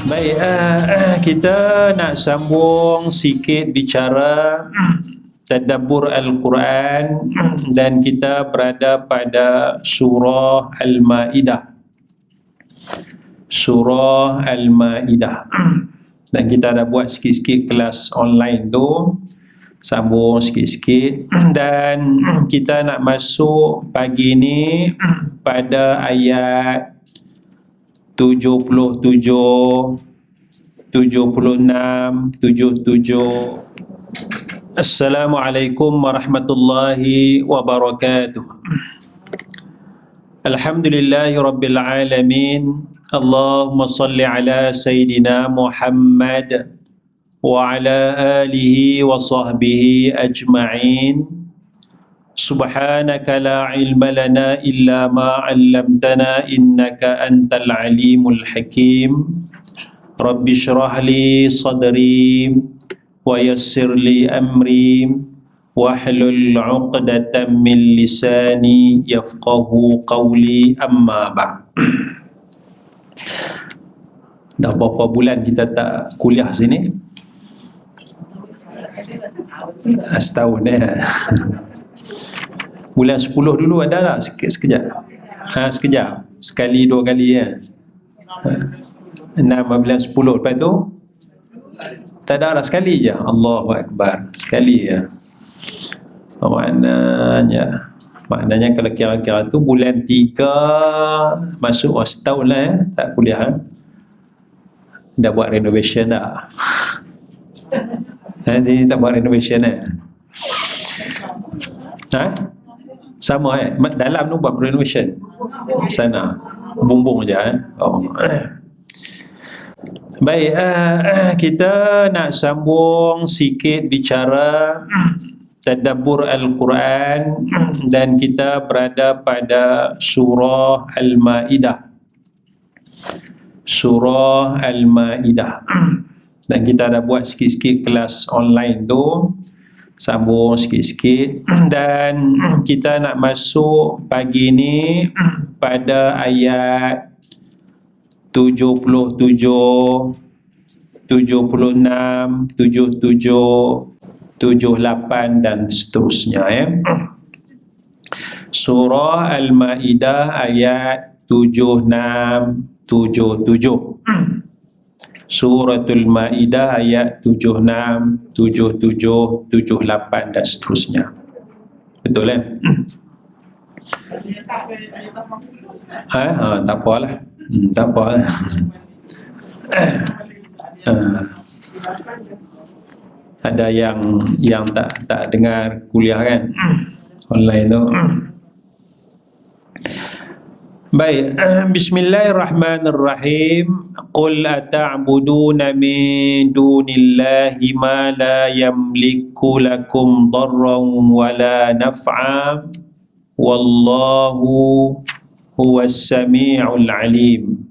Baik, kita nak sambung sikit bicara tadabbur Al-Quran dan kita berada pada surah Al-Ma'idah. Surah Al-Ma'idah. Dan kita dah buat sikit-sikit kelas online tu, sambung sikit-sikit, dan kita nak masuk pagi ni pada ayat 77, 76, 77. Assalamualaikum warahmatullahi wabarakatuh. Alhamdulillahi rabbil alamin. Allahumma salli ala Sayyidina Muhammad wa ala alihi wa sahbihi ajma'in. Subhanaka la ilma lana illa ma 'allamtana innaka antal alimul hakim. Rabbi shrah li sadri wa yassir li amri wahlul 'uqdatam min lisani yafqahu qawli, amma ba'd. Dah berapa bulan kita tak kuliah sini? Setahun Bulan 10 dulu ada tak? Sekejap. Sekejap. Sekali, dua kali ya. 6, 15, 10. Lepas tu tak ada dah, sekali je. Allahu Akbar. Sekali ya. Maknanya kalau kira-kira tu bulan 3 masuk setahun lah ya, tak kuliah. Dah buat renovation dah. Nanti tak buat renovation sama dalam tu buat renovation. Sana bumbung je Baik, kita nak sambung sikit bicara tadabbur Al-Quran dan kita berada pada surah Al-Ma'idah. Surah Al-Ma'idah. Dan kita dah buat sikit-sikit kelas online tu, sambung sikit-sikit, dan kita nak masuk pagi ni pada ayat 77, 76, 77, 78 dan seterusnya Surah Al-Ma'idah ayat 76, 77. Suratul Ma'idah ayat 76, 77, 78 dan seterusnya. Betul tak apalah. Tak apalah. Ada yang tak dengar kuliah kan online tu. Baik, bismillahirrahmanirrahim. Qul ata'buduna min dunillahi ma la yamliku lakum darran wa la naf'a wallahu huwas sami'ul alim.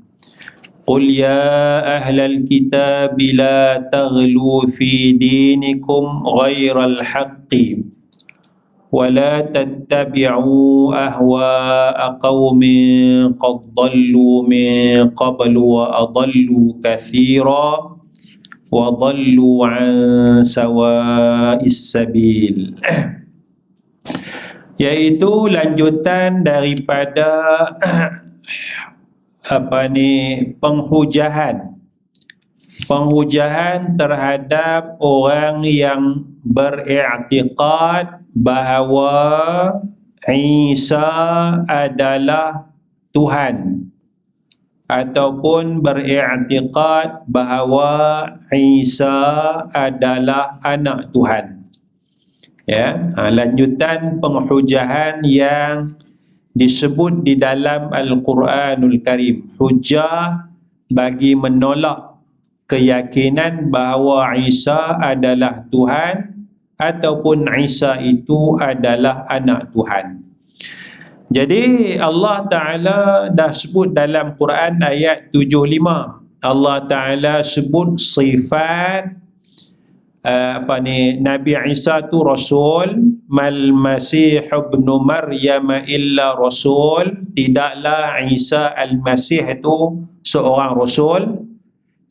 Qul ya ahlal kitab la taghlu fi dinikum ghairal haqqi ولا تتبعوا أهواء قوم قد ضلوا من قبل وأضلوا كثيرا وضلوا عن سواء السبيل. Iaitu lanjutan daripada penghujahan terhadap orang yang beriktikad bahawa Isa adalah Tuhan, ataupun beriktikad bahawa Isa adalah anak Tuhan. Lanjutan penghujahan yang disebut di dalam Al-Quranul Karim, hujah bagi menolak keyakinan bahawa Isa adalah Tuhan ataupun Isa itu adalah anak Tuhan. Jadi Allah Ta'ala dah sebut dalam Quran ayat 75, Allah Ta'ala sebut sifat Nabi Isa tu Rasul, mal Masih ibn Maryam illa Rasul, tidaklah Isa al-Masih itu seorang Rasul.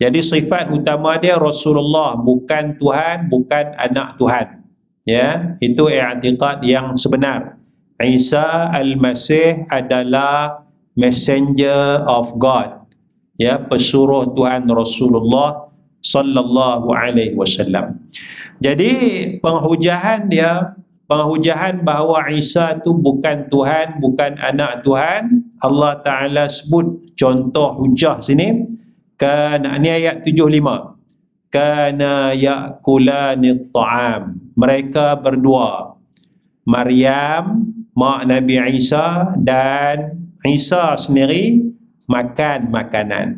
Jadi sifat utama dia Rasulullah, bukan Tuhan, bukan anak Tuhan. Ya, itu i'tiqad yang sebenar. Isa al-Masih adalah messenger of God. Ya, pesuruh Tuhan Rasulullah sallallahu alaihi wasallam. Jadi penghujahan bahawa Isa tu bukan Tuhan, bukan anak Tuhan, Allah Taala sebut contoh hujah sini. Ini ayat 75. Kana ya'kulani ta'am. Mereka berdua, Maryam mak Nabi Isa dan Isa sendiri, makan makanan.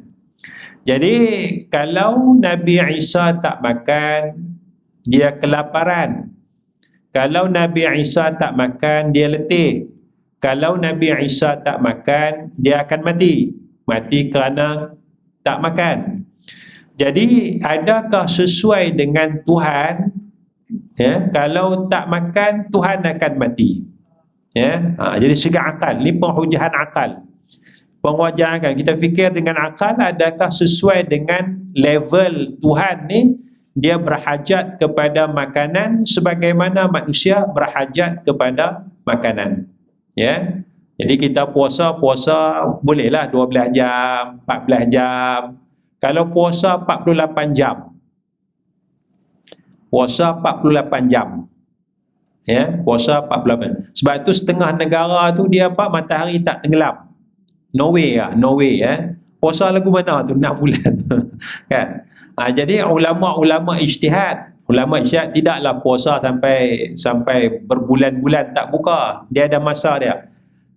Jadi kalau Nabi Isa tak makan, dia kelaparan. Kalau Nabi Isa tak makan, dia letih. Kalau Nabi Isa tak makan, dia akan mati. Mati kerana tak makan. Jadi adakah sesuai dengan Tuhan, ya, kalau tak makan Tuhan akan mati, ya? Jadi segi akal, ni penghujahan akal. Penghujahan akal, kita fikir dengan akal, adakah sesuai dengan level Tuhan ni, dia berhajat kepada makanan sebagaimana manusia berhajat kepada makanan, ya? Jadi kita puasa bolehlah 12 jam, 14 jam. Kalau puasa 48 jam. Puasa 48 jam. Ya, puasa 48. Sebab itu setengah negara tu dia matahari tak tenggelam. Norway ya. Puasa lagu mana tu 6 bulan. Kan? Jadi ulama ijtihad tidaklah puasa sampai berbulan-bulan tak buka. Dia ada masa dia.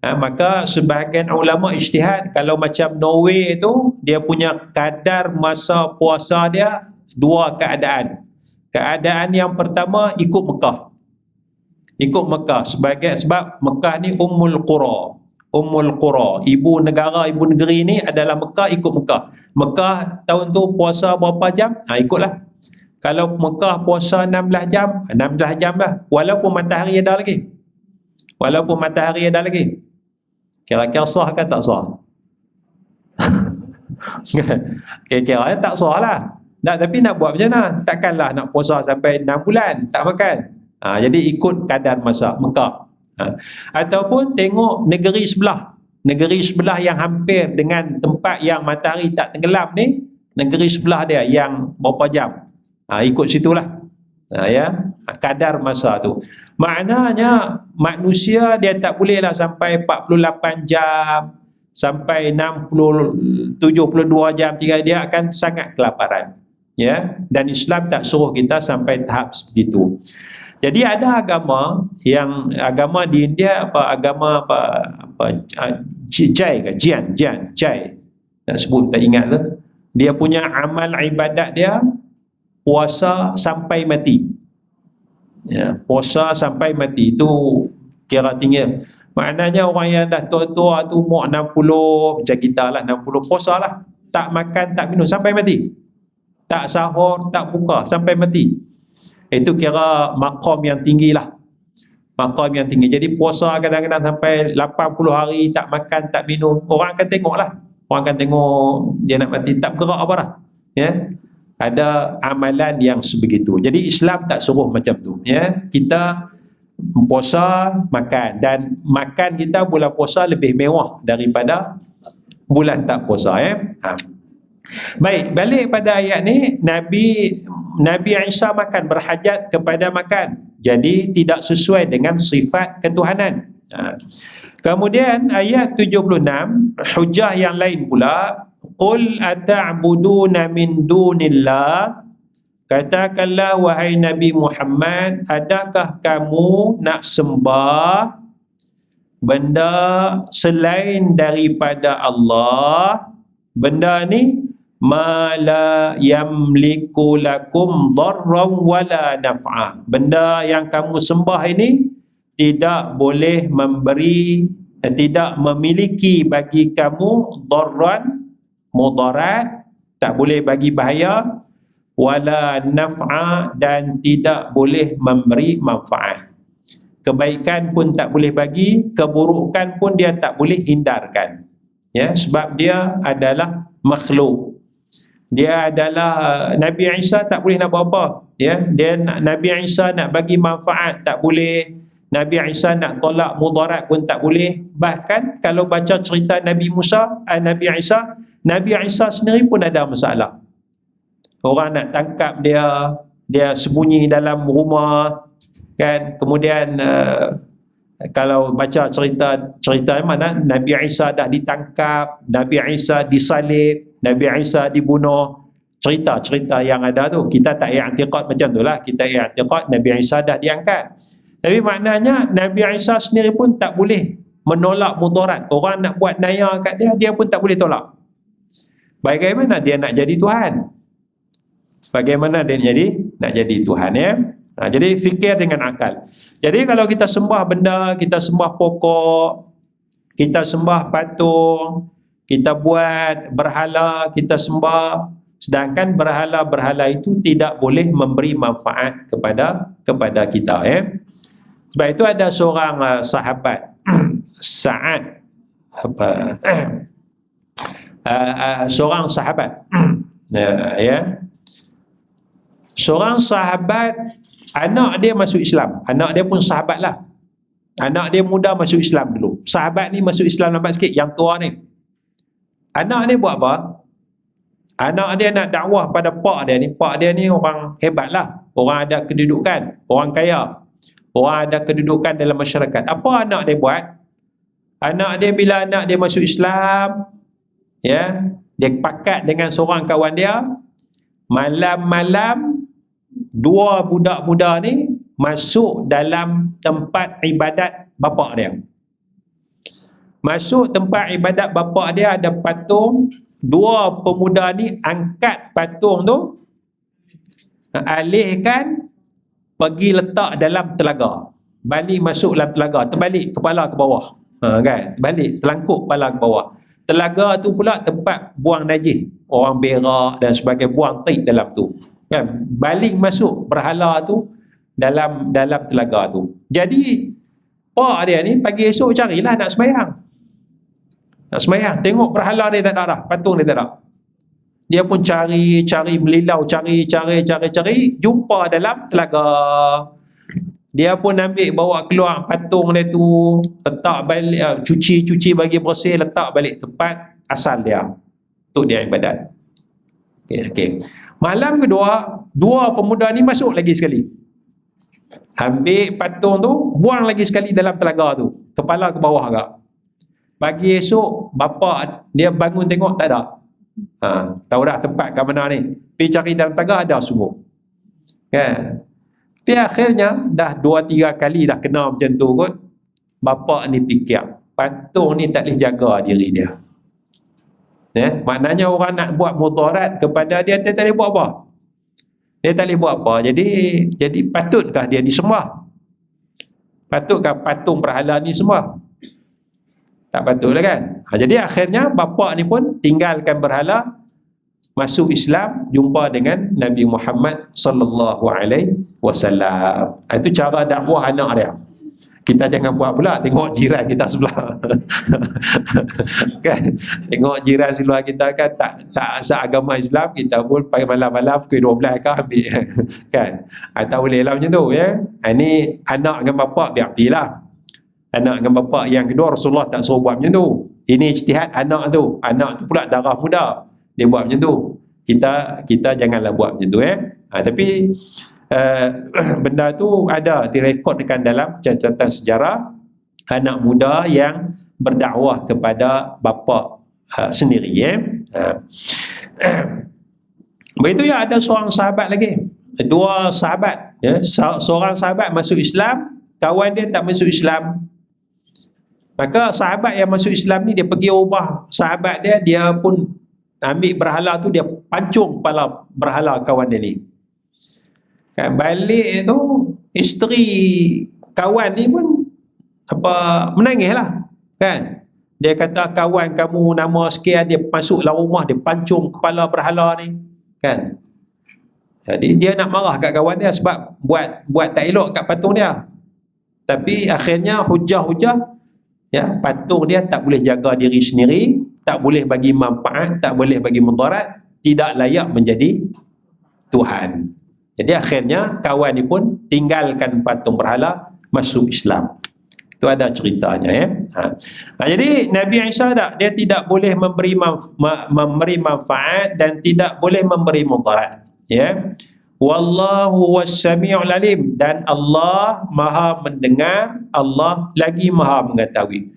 Maka sebahagian ulama ijtihad, kalau macam Norway tu, dia punya kadar masa puasa dia dua keadaan. Keadaan yang pertama ikut Mekah. Sebab Mekah ni Ummul Qura. Ibu negeri ni adalah Mekah, ikut Mekah. Mekah tahun tu puasa berapa jam? Ikutlah. Kalau Mekah puasa 16 jam, 16 jam lah. Walaupun matahari ada lagi. Kira-kira sah ke tak sah? Kira-kira tak sah lah. Tapi nak buat macam mana? Takkanlah nak puasa sampai 6 bulan tak makan. Jadi ikut kadar masa Mekah. Ataupun tengok negeri sebelah yang hampir dengan tempat yang matahari tak tenggelam ni, negeri sebelah dia yang berapa jam. Ikut situlah. Kadar masa tu. Maknanya manusia dia tak bolehlah sampai 48 jam, sampai 72 jam, dia akan sangat kelaparan. Ya, dan Islam tak suruh kita sampai tahap seperti itu. Jadi ada agama di India Jai nak sebut tak ingat lah. Dia punya amal ibadat dia puasa sampai mati. Ya, puasa sampai mati itu kira tinggi. Maknanya orang yang dah tua-tua tu umur 60 macam kita lah, 60 puasa lah, tak makan tak minum sampai mati, tak sahur tak buka sampai mati. Itu kira maqam yang tinggi lah, maqam yang tinggi. Jadi puasa kadang-kadang sampai 80 hari tak makan tak minum, orang akan tengok lah, orang akan tengok dia nak mati tak bergerak apa dah, ya. Ada amalan yang sebegitu. Jadi Islam tak suruh macam tu, ya. Kita puasa makan, dan makan kita bulan puasa lebih mewah daripada bulan tak puasa, ya. Baik, balik pada ayat ni, Nabi Isa makan, berhajat kepada makan. Jadi tidak sesuai dengan sifat ketuhanan. Kemudian ayat 76, hujah yang lain pula, qul ata'buduna min dunillah, katakanlah wahai Nabi Muhammad, adakah kamu nak sembah benda selain daripada Allah? Benda ni ma la yamliku lakum darran wala naf'a. Benda yang kamu sembah ini tidak boleh tidak memiliki bagi kamu darran, mudarat, tak boleh bagi bahaya, wala naf'a, dan tidak boleh memberi manfaat. Kebaikan pun tak boleh bagi, keburukan pun dia tak boleh hindarkan. Ya, sebab dia adalah makhluk. Dia adalah Nabi Isa tak boleh nak buat apa, ya. Nabi Isa nak bagi manfaat tak boleh, Nabi Isa nak tolak mudarat pun tak boleh. Bahkan kalau baca cerita Nabi Nabi Isa sendiri pun ada masalah. Orang nak tangkap dia sembunyi dalam rumah, kan. Kemudian kalau baca cerita mana Nabi Isa dah ditangkap, Nabi Isa disalib, Nabi Isa dibunuh, cerita-cerita yang ada tu, kita tak i'tiqad macam tu lah. Kita i'tiqad Nabi Isa dah diangkat. Tapi maknanya Nabi Isa sendiri pun tak boleh menolak mudarat. Orang nak buat naya kat dia pun tak boleh tolak. Bagaimana dia nak jadi Tuhan? Bagaimana dia nak jadi Tuhan, ya? Jadi fikir dengan akal. Jadi kalau kita sembah benda, kita sembah pokok, kita sembah patung, kita buat berhala, kita sembah, sedangkan berhala-berhala itu tidak boleh memberi manfaat kepada kita, ya. Sebab itu ada seorang sahabat Sa'ad seorang sahabat, ya. Seorang sahabat, anak dia masuk Islam. Anak dia pun sahabat lah. Anak dia muda masuk Islam dulu. Sahabat ni masuk Islam lambat sikit, yang tua ni. Anak dia buat apa? Anak dia nak dakwah pada pak dia ni. Pak dia ni orang hebat lah. Orang ada kedudukan, orang kaya, orang ada kedudukan dalam masyarakat. Apa anak dia buat? Anak dia, bila anak dia masuk Islam, ya, dia pakat dengan seorang kawan dia. Malam-malam, dua budak muda ni masuk dalam tempat ibadat bapa dia. Masuk tempat ibadat bapa dia, ada patung. Dua pemuda ni angkat patung tu, alihkan, pergi letak dalam telaga. Balik masuk dalam telaga, terbalik kepala ke bawah, kan? Balik telangkuk kepala ke bawah. Telaga tu pula tempat buang najis, orang berak dan sebagainya, buang tik dalam tu, kan. Balik masuk berhala tu dalam telaga tu. Jadi pak dia ni pagi esok carilah nak sembahyang. Nak sembahyang, tengok berhala dia tak ada dah, patung dia tak ada. Dia pun cari melilau, cari, jumpa dalam telaga. Dia pun ambil, bawa keluar patung dia tu, letak balik, cuci bagi bersih, letak balik tempat asal dia, untuk dia ibadat. Okay. Malam kedua, dua pemuda ni masuk lagi sekali, ambil patung tu, buang lagi sekali dalam telaga tu, kepala ke bawah agak. Pagi esok, bapa dia bangun tengok tak ada. Tahu dah tempat kat mana ni. Pergi cari dalam telaga, ada semua, kan. Tapi akhirnya dah 2-3 kali dah kena macam tu kot. Bapa ni fikir, patung ni tak boleh jaga diri dia, ya? Maknanya orang nak buat mudarat kepada dia, dia tak boleh buat apa. Dia tak boleh buat apa. Jadi patutkah dia disembah? Patutkah patung berhala ni sembah? Tak patutlah, kan. Jadi akhirnya bapa ni pun tinggalkan berhala, masuk Islam, jumpa dengan Nabi Muhammad sallallahu alaihi wasallam. Itu cara dakwah anak dia. Kita jangan buat pula tengok jiran kita sebelah. Kan? Tengok jiran sebelah kita kan tak seagama Islam, kita pun pagi malam-malam pukul 12 kan ambil. Kan? Tak boleh lah macam tu, ya. Ini anak dengan bapa biar pilih. Anak dengan bapa. Yang kedua, Rasulullah tak suruh buat macam tu. Ini ijtihad anak tu. Anak tu pula darah muda, dia buat macam tu. Kita janganlah buat macam tu, ya. Tapi benda tu ada direkodkan dalam catatan sejarah, anak muda yang berdakwah kepada bapa sendiri, ya. Begitu, ya. Ada seorang sahabat lagi, dua sahabat, ya. Seorang sahabat masuk Islam, kawan dia tak masuk Islam. Maka sahabat yang masuk Islam ni, dia pergi ubah sahabat dia pun ambil berhala tu, dia pancung kepala berhala kawan dia ni, kan. Balik tu, isteri kawan ni pun menangis lah, kan. Dia kata, kawan kamu nama sekian, dia masuk dalam rumah, dia pancung kepala berhala ni, kan. Jadi dia nak marah kat kawan dia sebab buat tak elok kat patung dia. Tapi akhirnya hujah-hujah, ya, patung dia tak boleh jaga diri sendiri, tak boleh bagi manfaat, tak boleh bagi mudarat, tidak layak menjadi Tuhan. Jadi akhirnya kawan ni pun tinggalkan patung berhala, masuk Islam. Itu ada ceritanya ya. Jadi Nabi Isa dia tidak boleh memberi manfaat dan tidak boleh memberi mudarat. Ya. Wallahu was-sami'ul alim, dan Allah Maha mendengar, Allah lagi Maha mengetahui.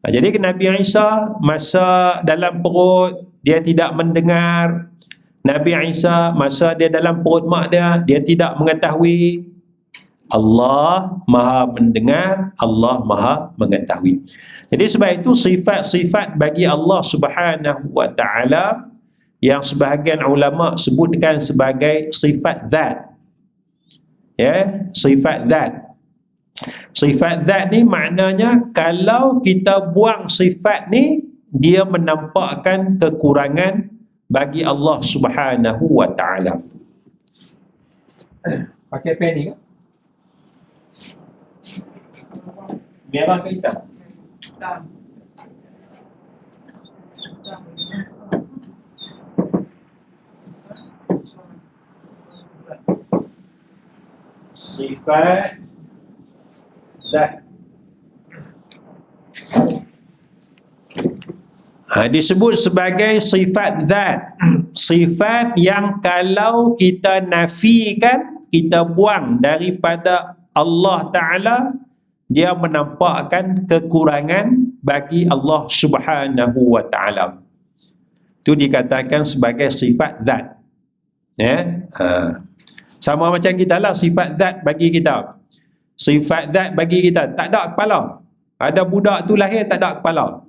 Jadi Nabi Isa masa dalam perut dia tidak mendengar. Nabi Isa masa dia dalam perut mak dia tidak mengetahui. Allah Maha mendengar, Allah Maha mengetahui. Jadi sebab itu sifat-sifat bagi Allah Subhanahu wa taala yang sebahagian ulama sebutkan sebagai sifat zat. Ya, sifat zat. Sifat zat ni maknanya kalau kita buang sifat ni, dia menampakkan kekurangan bagi Allah Subhanahu wa taala. Pakai pen ni kan? Merah ke hitam? Hitam. Sifat zat. Disebut sebagai sifat zat. Sifat yang kalau kita nafikan, kita buang daripada Allah Ta'ala, dia menampakkan kekurangan bagi Allah Subhanahu wa Ta'ala. Itu dikatakan sebagai sifat zat. Ya. Sama macam kita lah, sifat zat bagi kita. Sifat zat bagi kita tak ada kepala. Ada budak tu lahir tak ada kepala.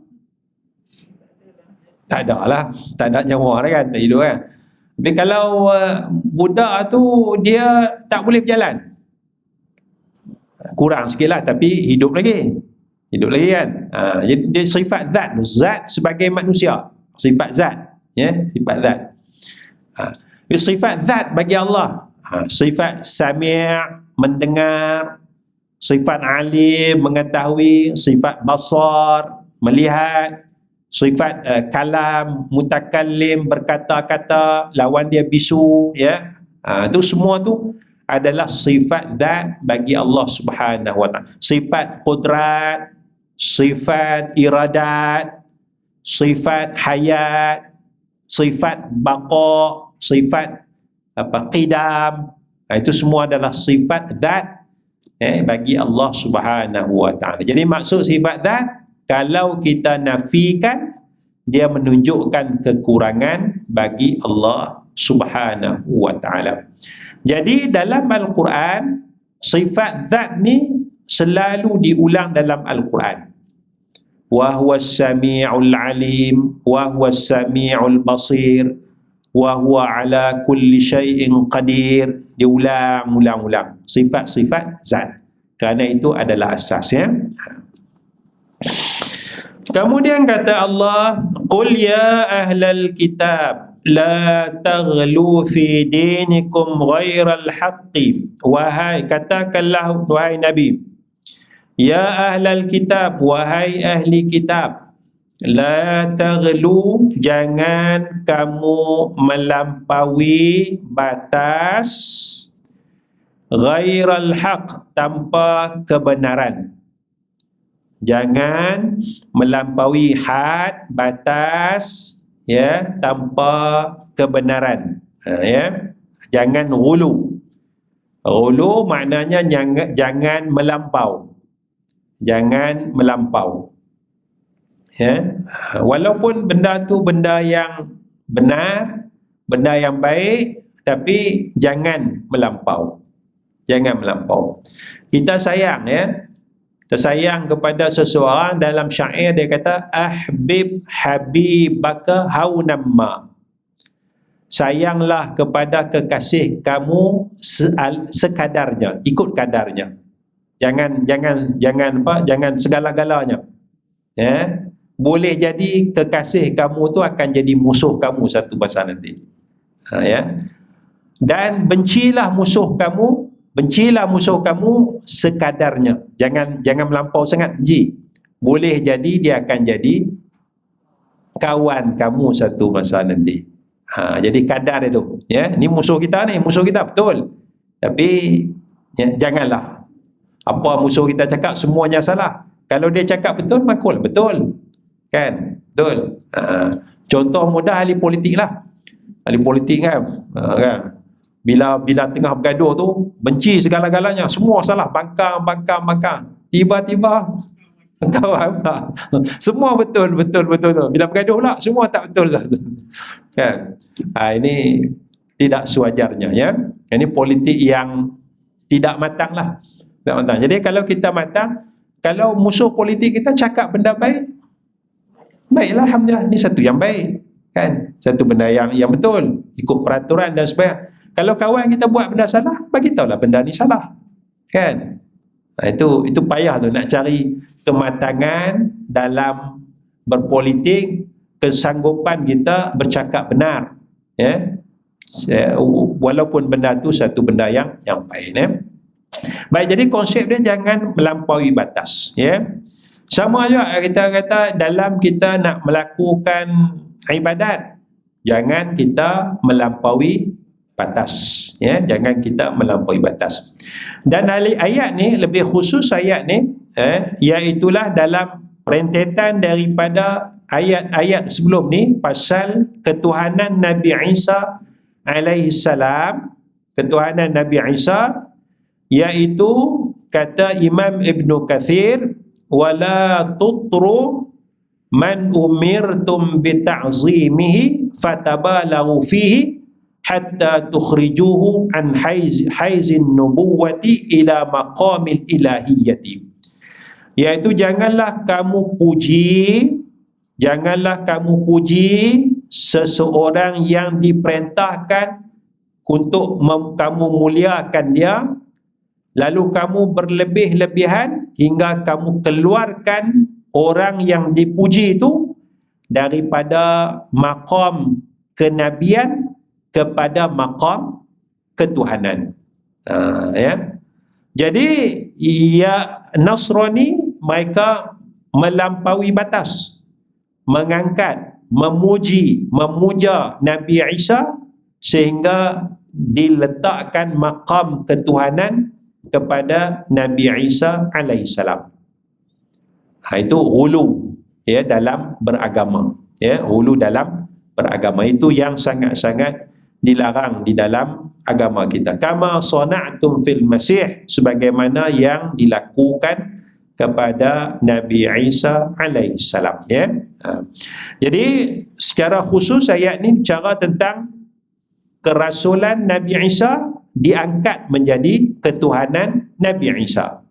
Tak ada lah, tak ada nyawa lah kan, tak hidup kan. Tapi kalau budak tu dia tak boleh berjalan, kurang sikit lah, tapi hidup lagi kan. Jadi dia sifat zat, zat sebagai manusia, sifat zat, ya, sifat zat. Sifat zat bagi Allah, sifat sami', mendengar, sifat alim, mengetahui, sifat basar, melihat, sifat kalam, mutakallim, berkata-kata, lawan dia bisu, ya. Itu semua tu adalah sifat zat bagi Allah Subhanahu wa taala. Sifat qudrat, sifat iradat, sifat hayat, sifat baqa, sifat qidam. Itu semua adalah sifat zat bagi Allah Subhanahu wa taala. Jadi maksud sifat zat, kalau kita nafikan, dia menunjukkan kekurangan bagi Allah Subhanahu wa taala. Jadi dalam Al-Quran, sifat zat ni selalu diulang dalam Al-Quran. Wa huwas sami'ul alim, wa huwas sami'ul basir, wa huwa ala kulli syai'in qadir. Diulang-ulang sifat-sifat zat. Kerana itu adalah asasnya. Kemudian kata Allah, qul ya ahlal kitab la taghlu fi dinikum ghairal haqqi. Wahai, katakanlah wahai Nabi, ya ahlal kitab, wahai ahli kitab, la taghlu, jangan kamu melampaui batas, ghairal haqq, tanpa kebenaran. Jangan melampaui had, batas, ya, tanpa kebenaran. Ya, jangan ghulu. Ghulu maknanya jangan melampau. Jangan melampau. Ya, walaupun benda tu benda yang benar, benda yang baik, tapi jangan melampau. Jangan melampau. Kita sayang, ya. Tersayang kepada seseorang, dalam syair dia kata ahbib habibaka haunamma. Sayanglah kepada kekasih kamu sekadarnya, ikut kadarnya. Jangan segala-galanya. Ya. Boleh jadi kekasih kamu tu akan jadi musuh kamu satu masa nanti. Ya. Dan bencilah musuh kamu sekadarnya. Jangan melampau sangat benci. Boleh jadi dia akan jadi kawan kamu satu masa nanti. Jadi kadar itu, ya, ni musuh kita betul. Tapi ya, janganlah apa musuh kita cakap semuanya salah. Kalau dia cakap betul, makul betul. Kan? Betul. Contoh mudah ahli politik lah. Ahli politik kan, kan? Bila tengah bergaduh tu, benci segala-galanya, semua salah, bangkang. Tiba-tiba semua betul. Bila bergaduh pula, semua tak betul. Kan? Ini tidak sewajarnya, ya. Ini politik yang tidak matang lah. Tidak matang. Jadi kalau kita matang, kalau musuh politik kita cakap benda baik, baiklah, alhamdulillah, ini satu yang baik, kan? Satu benda yang betul, ikut peraturan dan sebagainya. Kalau kawan kita buat benda salah, bagi tahulah benda ni salah, kan? Itu payah tu, nak cari kematangan dalam berpolitik, kesanggupan kita bercakap benar, ya. Walaupun benda tu satu benda yang baik, ya. Baik, jadi konsep dia jangan melampaui batas, ya. Sama juga kita kata dalam kita nak melakukan ibadat, jangan kita melampaui batas, ya, jangan kita melampaui batas. Dan ayat ni lebih khusus, ayat ni iaitulah dalam rentetan daripada ayat-ayat sebelum ni pasal ketuhanan Nabi Isa alaihi salam, ketuhanan Nabi Isa, iaitu kata Imam Ibn Kathir, wala tutru man umirtum bita'zimihi fatabalaghu fihi hatta tukhrijuhu an haizin nubuwati ila maqamil ilahiyyati. Iaitu janganlah kamu puji seseorang yang diperintahkan untuk kamu muliakan dia, lalu kamu berlebih-lebihan hingga kamu keluarkan orang yang dipuji itu daripada maqam kenabian kepada maqam ketuhanan. Ya. Jadi ya, Nasrani mereka melampaui batas, mengangkat, memuja Nabi Isa sehingga diletakkan maqam ketuhanan kepada Nabi Isa alaihissalam. Itu ghulu, ya, dalam beragama, ya, ghulu dalam beragama itu yang sangat-sangat dilarang di dalam agama kita. Kama sana'tum fil masih, sebagaimana yang dilakukan kepada Nabi Isa alaihissalam, ya. Jadi secara khusus ayat ini bicara tentang kerasulan Nabi Isa, diangkat menjadi ketuhanan Nabi Isa.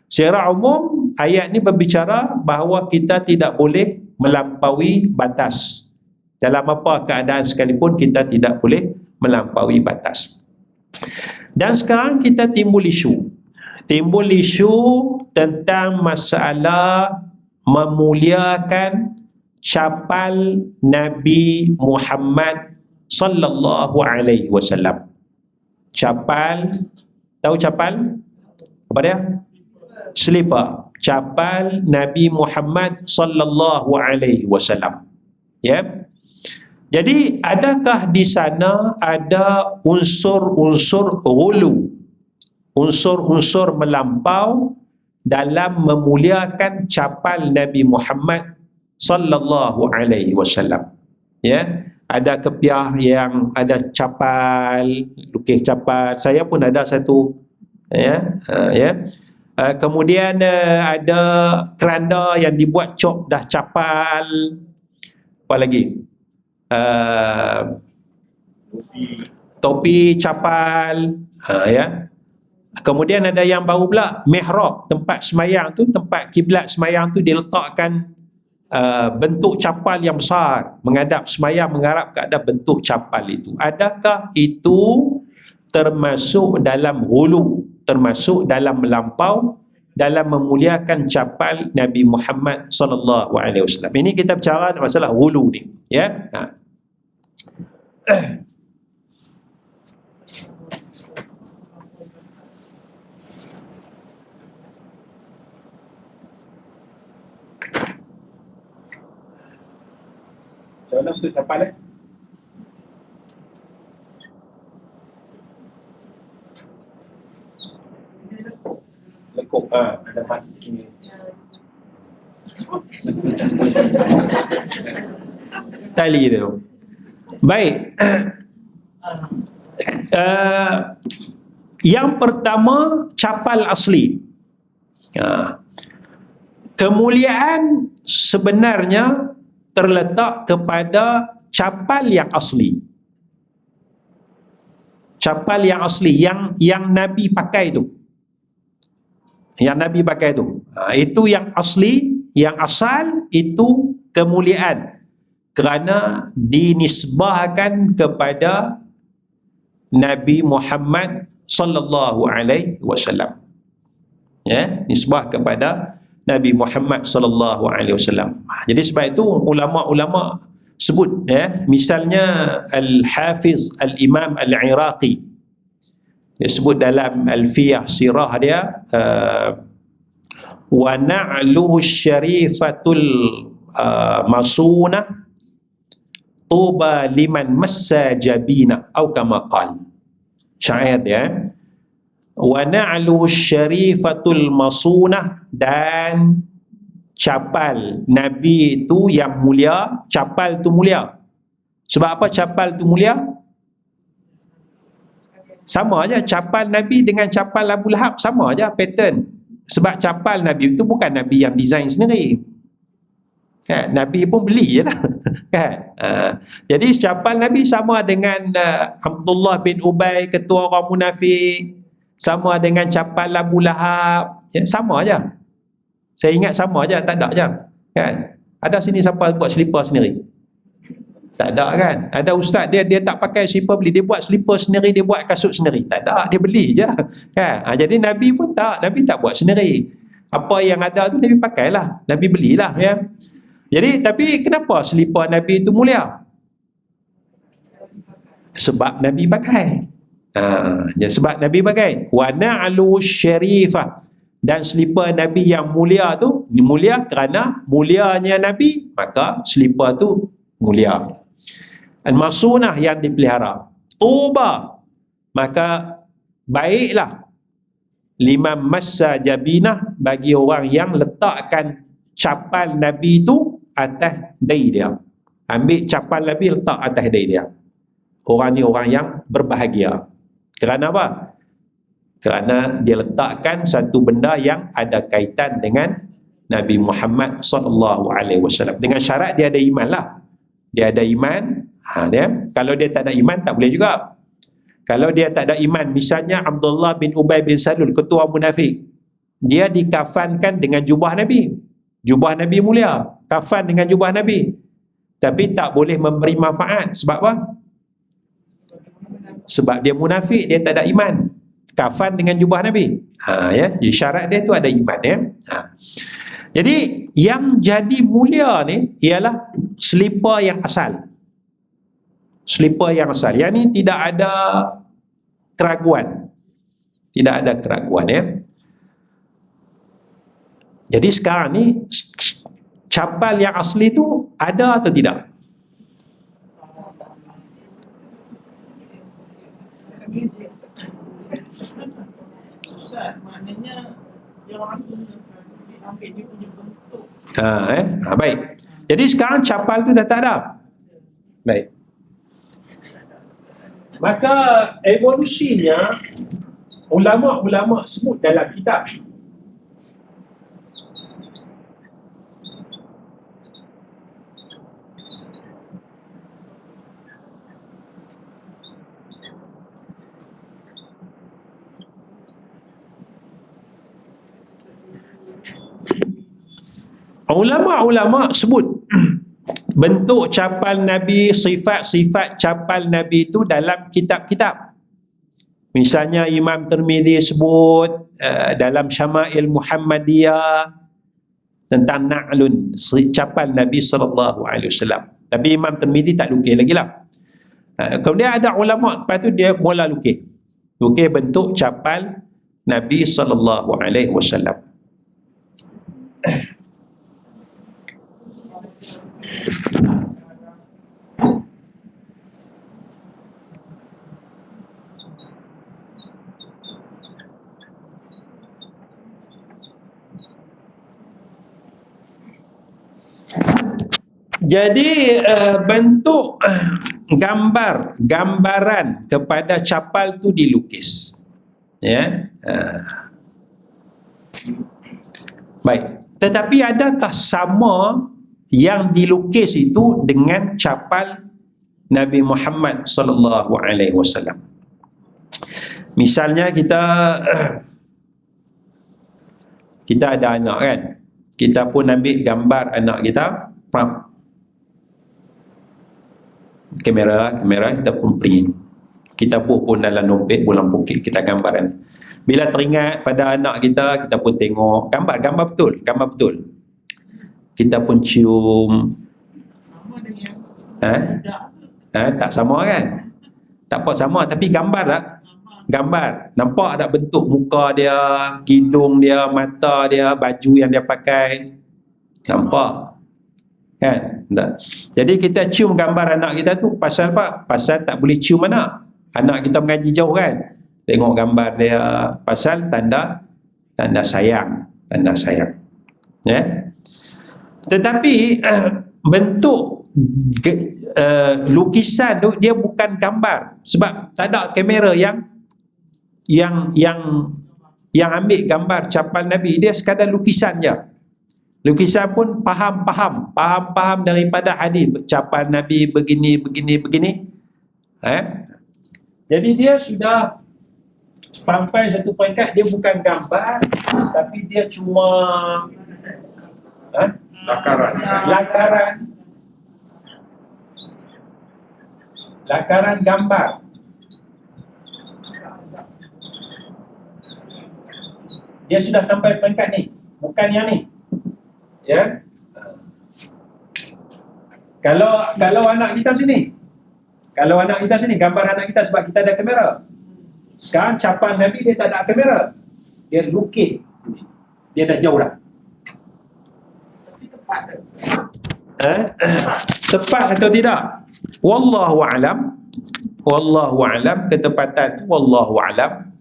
Secara umum ayat ini berbicara bahawa kita tidak boleh melampaui batas. Dalam apa keadaan sekalipun kita tidak boleh melampaui batas. Dan sekarang kita timbul isu tentang masalah memuliakan capal Nabi Muhammad sallallahu alaihi wasallam. Capal, tahu capal? Apa dia? Selipar. Capal Nabi Muhammad sallallahu alaihi wasallam. Ya. Jadi adakah di sana ada unsur-unsur ghulu, unsur-unsur melampau dalam memuliakan capal Nabi Muhammad sallallahu alaihi wasallam? Ya. Ada kepiah yang ada capal, lukis capal. Saya pun ada satu, ya, ya. Kemudian ada keranda yang dibuat cop dah capal. Apa lagi? Topi capal, ya. Kemudian ada yang baru pula, mihrab, tempat semayang tu, tempat kiblat semayang tu diletakkan bentuk capal yang besar, menghadap semayang, mengharap kepada bentuk capal itu. Adakah itu termasuk dalam ghulu, termasuk dalam melampau dalam memuliakan capal Nabi Muhammad sallallahu alaihi wasallam? Ini kita bicara masalah ghulu ni, ya. Macam mana bentuk capal Ada mati. Tali tu. Baik. Yang pertama, capal asli. Kemuliaan sebenarnya terletak kepada capal yang asli. Capal yang asli, yang Nabi pakai tu. Yang Nabi pakai tu. Itu yang asli, yang asal, itu kemuliaan. Kerana dinisbahkan kepada Nabi Muhammad sallallahu alaihi wasallam. Ya, nisbah kepada Nabi Muhammad sallallahu alaihi wasallam. Jadi sebab itu ulama-ulama sebut, ya, misalnya Al-Hafiz Al-Imam Al-Iraqi, dia sebut dalam Alfiyah Sirah dia, wa na'luhu syarifatul masunah tuba liman massa jabina, atau kama qal. Syair dia, wa na'luhu syarifatul masunah, dan capal Nabi itu yang mulia. Capal itu mulia. Sebab apa capal itu mulia? Sama aja, capal Nabi dengan capal Abu Lahab sama aja pattern. Sebab capal Nabi itu bukan Nabi yang design sendiri, kan? Nabi pun beli je lah. Kan? Jadi capal Nabi sama dengan Abdullah bin Ubay, ketua orang munafik, sama dengan capal Abu Lahab, ya, sama aja. Saya ingat sama aja, tak ada je, kan? Ada sini siapa buat selipar sendiri? Tak ada, kan? Ada ustaz dia tak pakai selipar beli, dia buat selipar sendiri, dia buat kasut sendiri. Tak ada, dia beli je, kan? Jadi Nabi pun tak, Nabi tak buat sendiri. Apa yang ada tu Nabi pakailah, Nabi belilah, ya. Jadi tapi kenapa selipar Nabi itu mulia? Sebab Nabi pakai. Sebab Nabi pakai. Wa na'lu syarifah, dan selipar Nabi yang mulia tu mulia kerana mulianya Nabi, maka selipar tu mulia. Al-masunah, yang dipelihara. Tuba, maka baiklah, liman massa jabinah, bagi orang yang letakkan capal Nabi itu atas dahi dia. Ambil capal Nabi letak atas dahi dia. Orang ni orang yang berbahagia. Kerana apa? Kerana dia letakkan satu benda yang ada kaitan dengan Nabi Muhammad sallallahu alaihi wasallam. Dengan syarat dia ada iman lah. Dia ada iman. Kalau dia tak ada iman, tak boleh juga. Kalau dia tak ada iman, misalnya Abdullah bin Ubay bin Salul, ketua munafik, dia dikafankan dengan jubah Nabi. Jubah Nabi mulia, kafan dengan jubah Nabi, tapi tak boleh memberi manfaat. Sebab apa? Sebab dia munafik, dia tak ada iman. Kafan dengan jubah Nabi. Ya, syarat dia tu ada iman, ya. Jadi yang jadi mulia ni ialah selipar yang asal. Selipar yang asal. Yang ni tidak ada keraguan. Tidak ada keraguan, ya. Jadi sekarang ni capal yang asli tu ada atau tidak? Maknanya yang orang ambil dia punya bentuk. Baik. Jadi sekarang capal tu dah tak ada. Baik. Maka evolusinya ulama-ulama sebut dalam kitab. Ulama-ulama sebut bentuk capal Nabi, sifat-sifat capal Nabi itu dalam kitab-kitab. Misalnya Imam Tirmidzi sebut dalam Syama'il Muhammadiyah tentang na'lun, capal Nabi sallallahu alaihi wasallam. Tapi Imam Tirmidzi tak lukis lagi lah. Kemudian ada ulama lepas tu dia mula lukis bentuk capal Nabi sallallahu alaihi wasallam. Jadi bentuk gambaran kepada capal tu dilukis. Ya. Baik. Tetapi adakah sama yang dilukis itu dengan capal Nabi Muhammad sallallahu alaihi wasallam? Misalnya kita ada anak kan. Kita pun ambil gambar anak kita, kamera kita pun print, kita pun dalam dompet bolang poket kita gambaran. Bila teringat pada anak kita, kita pun tengok gambar betul, kita pun cium. Sama dengan Tak sama kan, tak apa sama, tapi gambar tak, nampak tak bentuk muka dia, hidung dia, mata dia, baju yang dia pakai, nampak kan? Tak. Jadi kita cium gambar anak kita tu pasal apa? Pasal tak boleh cium anak kita mengaji jauh kan, tengok gambar dia, pasal tanda sayang, ya. Tetapi bentuk lukisan tu dia bukan gambar, sebab tak ada kamera yang ambil gambar capal Nabi, dia sekadar lukisan je. Lukisan pun faham daripada hadis capal Nabi begini. Jadi dia sudah sampai satu peringkat, dia bukan gambar, tapi dia cuma lakaran gambar. Dia sudah sampai peringkat ni, bukan yang ni. Ya. Kalau anak kita sini, gambar anak kita, sebab kita ada kamera. Sekarang capal Nabi dia tak ada kamera, dia lukis, dia dah jauh dah. Tepat atau tidak? Wallahu alam, ketepatan tu wallahu alam.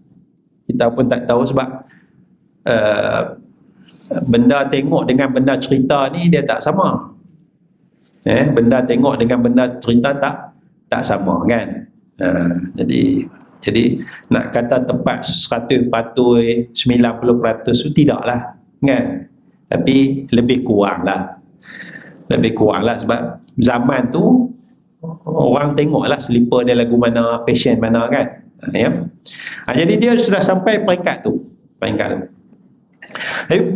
Kita pun tak tahu, sebab benda tengok dengan benda cerita ni dia tak sama. Benda tengok dengan benda cerita tak sama kan. Jadi nak kata tepat 100%, 90% tu tidaklah kan. Tapi lebih kurang lah, sebab zaman tu orang tengoklah selipar dia lagu mana, passion mana kan. Jadi dia sudah sampai peringkat tu.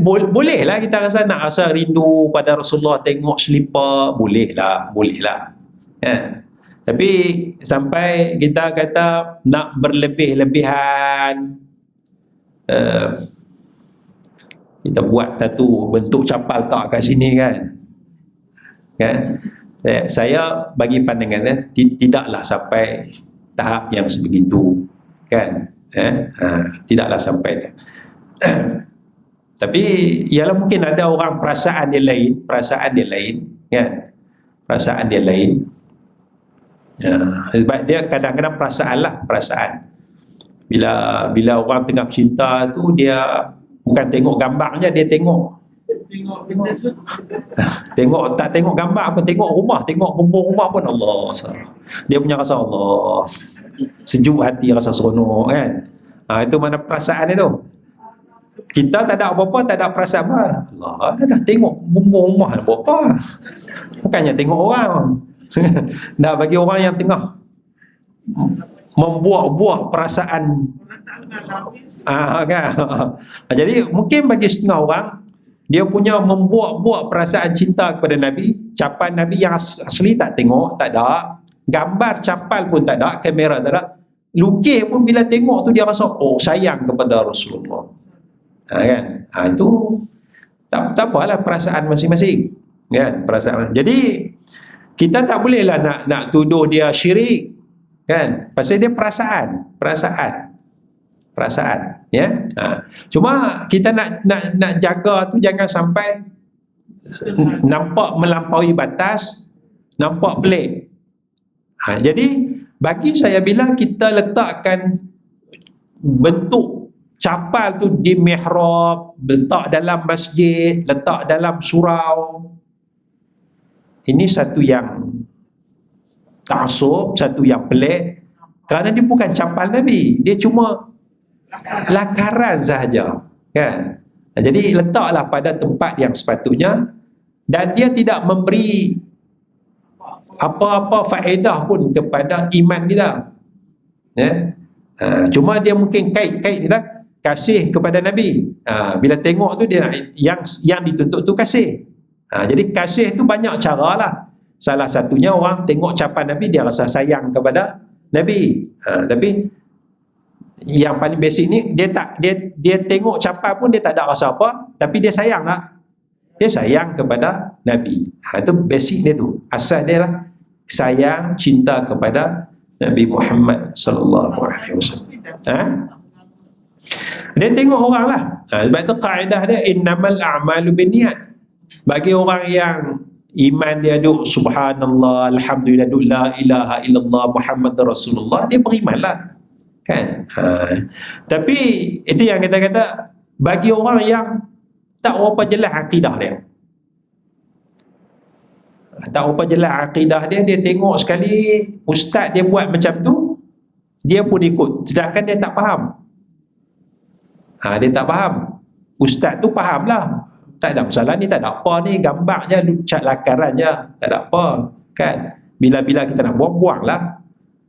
Bolehlah kita rasa rindu pada Rasulullah, tengok selipar, bolehlah kan. Tapi sampai kita kata nak berlebih-lebihan, kita buat satu bentuk capal tak kat sini kan. Saya bagi pandangan tidaklah sampai tahap yang sebegitu kan. Tidaklah sampai tu. Tapi ialah mungkin ada orang perasaan dia lain kan, perasaan dia lain. Sebab dia kadang-kadang perasaan bila orang tengah cinta tu, dia bukan tengok gambarnya, dia tengok tak tengok gambar pun, tengok rumah, tengok bumbung rumah pun, Allah, dia punya rasa Allah, sejuk hati, rasa seronok kan. Itu mana perasaan itu. Kita tak ada apa-apa, tak ada perasaan apa. Allah, dah tengok bumbung rumah apa-apa. Bukannya tengok orang. Nak bagi orang yang tengah membuat perasaan kan. Jadi mungkin bagi setengah orang, dia punya membuat perasaan cinta kepada Nabi, capal Nabi yang asli tak tengok, tak ada. Gambar capal pun tak ada, kamera tak ada. Lukis pun bila tengok tu dia rasa sayang kepada Rasulullah. Kan? Itu tak apalah, perasaan masing-masing kan, perasaan. Jadi kita tak bolehlah nak tuduh dia syirik kan, pasal dia perasaan ya. Cuma kita nak jaga tu jangan sampai nampak melampaui batas, nampak pelik. Jadi bagi saya, bila kita letakkan bentuk capal tu di mihrab, letak dalam masjid, letak dalam surau, Ini satu yang taksub, satu yang pelik, kerana dia bukan campal Nabi, dia cuma lakaran sahaja, kan? Jadi letaklah pada tempat yang sepatutnya, dan dia tidak memberi apa-apa faedah pun kepada iman kita, ya. Cuma dia mungkin kait-kait kita kasih kepada Nabi. Bila tengok tu dia nak, yang dituntut tu kasih. Jadi kasih tu banyak cara lah. Salah satunya orang tengok capan Nabi, dia rasa sayang kepada Nabi. Tapi yang paling basic ni, dia tengok capan pun dia tak ada rasa apa, tapi dia sayang lah. Dia sayang kepada Nabi. Itu basic dia tu. Asal dia lah sayang, cinta kepada Nabi Muhammad sallallahu alaihi wasallam. Dia tengok orang lah. Sebab tu kaedah dia innamal a'malu binniyat. Bagi orang yang iman dia duk subhanallah, alhamdulillah, duk la ilaha illallah Muhammadur Rasulullah, dia beriman lah, kan? Tapi itu yang kita kata, bagi orang yang tak berapa jelas akidah dia, tak berapa jelas akidah dia, dia tengok sekali ustaz dia buat macam tu, dia pun ikut, sedangkan dia tak faham. Dia tak faham. Ustaz tu faham lah, tak ada masalah ni, tak ada apa ni, gambar je, cat lakaran je, tak ada apa, kan? Bila-bila kita nak buang lah,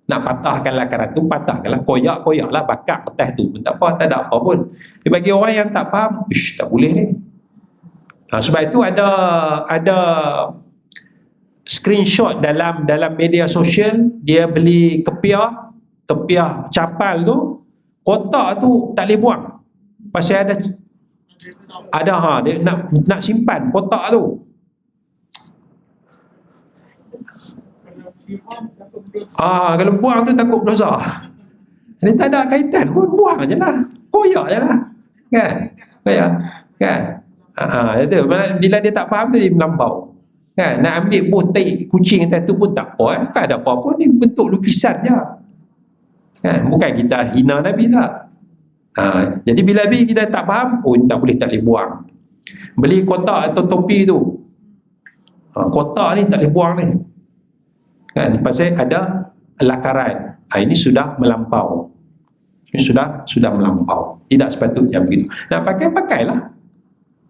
nak patahkan lakaran tu, patahkan lah, koyak lah, bakar atas tu pun tak apa, tak ada apa pun. Bagi orang yang tak faham, tak boleh ni. Sebab itu ada screenshot dalam media sosial, dia beli kepiah capal tu, kotak tu tak boleh buang, pasal ada dia nak simpan kotak tu. Kalau buang tu takut dosa. Dia tak ada kaitan pun, buang je lah, koyak je lah, kan? Koyak, kan? Itu bila dia tak faham tu, dia melampau, kan? Nak ambil buah tai kucing atas tu pun tak apa, tak ada apa-apa, ni bentuk lukisan je, kan? Bukan kita hina Nabi, tak. Jadi bila kita tak faham, tak boleh buang. Beli kotak atau topi tu, kotak ni tak boleh buang ni, kan? Pasal ada lakaran. Ini sudah melampau. Ini sudah melampau. Tidak sepatutnya begitu. Nak pakailah,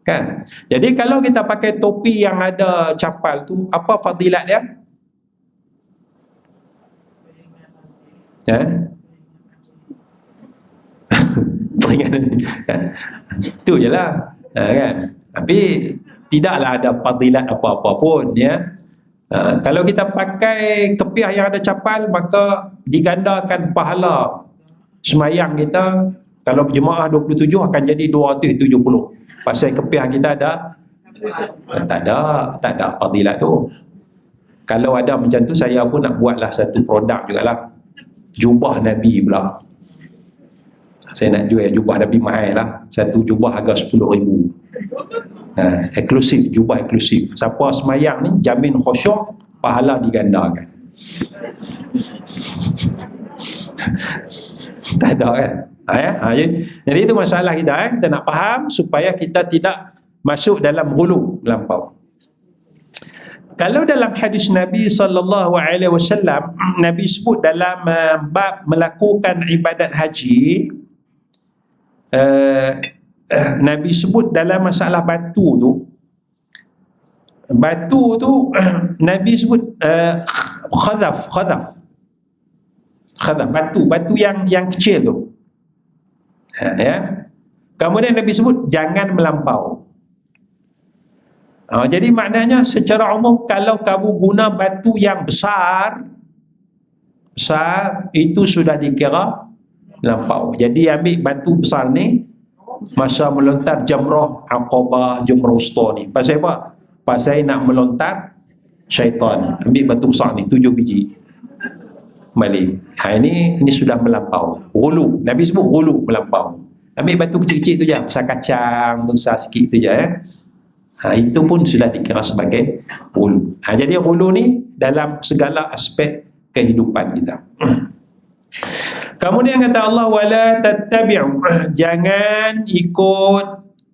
kan? Jadi kalau kita pakai topi yang ada capal tu, apa fadilat dia? Kan? Itu je lah, kan? Tapi tidaklah ada fadilat apa-apa pun, ya. Kalau kita pakai kepiah yang ada capal, maka digandakan pahala semayang kita. Kalau jemaah 27 akan jadi 270, pasal kepiah kita ada. Tak ada fadilat tu. Kalau ada macam tu, saya pun nak buatlah satu produk jugalah, jubah Nabi pula. Saya nak jual jubah Nabi mahal lah. Satu jubah harga 10,000. Eksklusif, jubah eksklusif. Siapa semayang ni jamin khusyuk, pahala digandakan. Tak ada, kan? Jadi itu masalah kita, kita nak faham supaya kita tidak masuk dalam ghulu, melampau. Kalau dalam hadis Nabi SAW, Nabi sebut dalam bab melakukan ibadat haji, Nabi sebut dalam masalah batu tu, Nabi sebut khadaf, batu yang kecil tu, ya. Kemudian Nabi sebut jangan melampau. Jadi maknanya secara umum, kalau kamu guna batu yang besar, itu sudah dikira lampau. Jadi ambil batu besar ni masa melontar jamrah Aqabah, jamrah usta ni. Pasal apa? Pasal nak melontar syaitan. Ambil batu besar ni 7 biji. Balik. Ini sudah melampau. Ghulu. Nabi sebut ghulu, melampau. Ambil batu kecil-kecil tu je, besar kacang, besar sikit tu je, itu pun sudah dikira sebagai ghulu. Jadi ghulu ni dalam segala aspek kehidupan kita. Kemudian kata Allah, wala tattabi'u, jangan ikut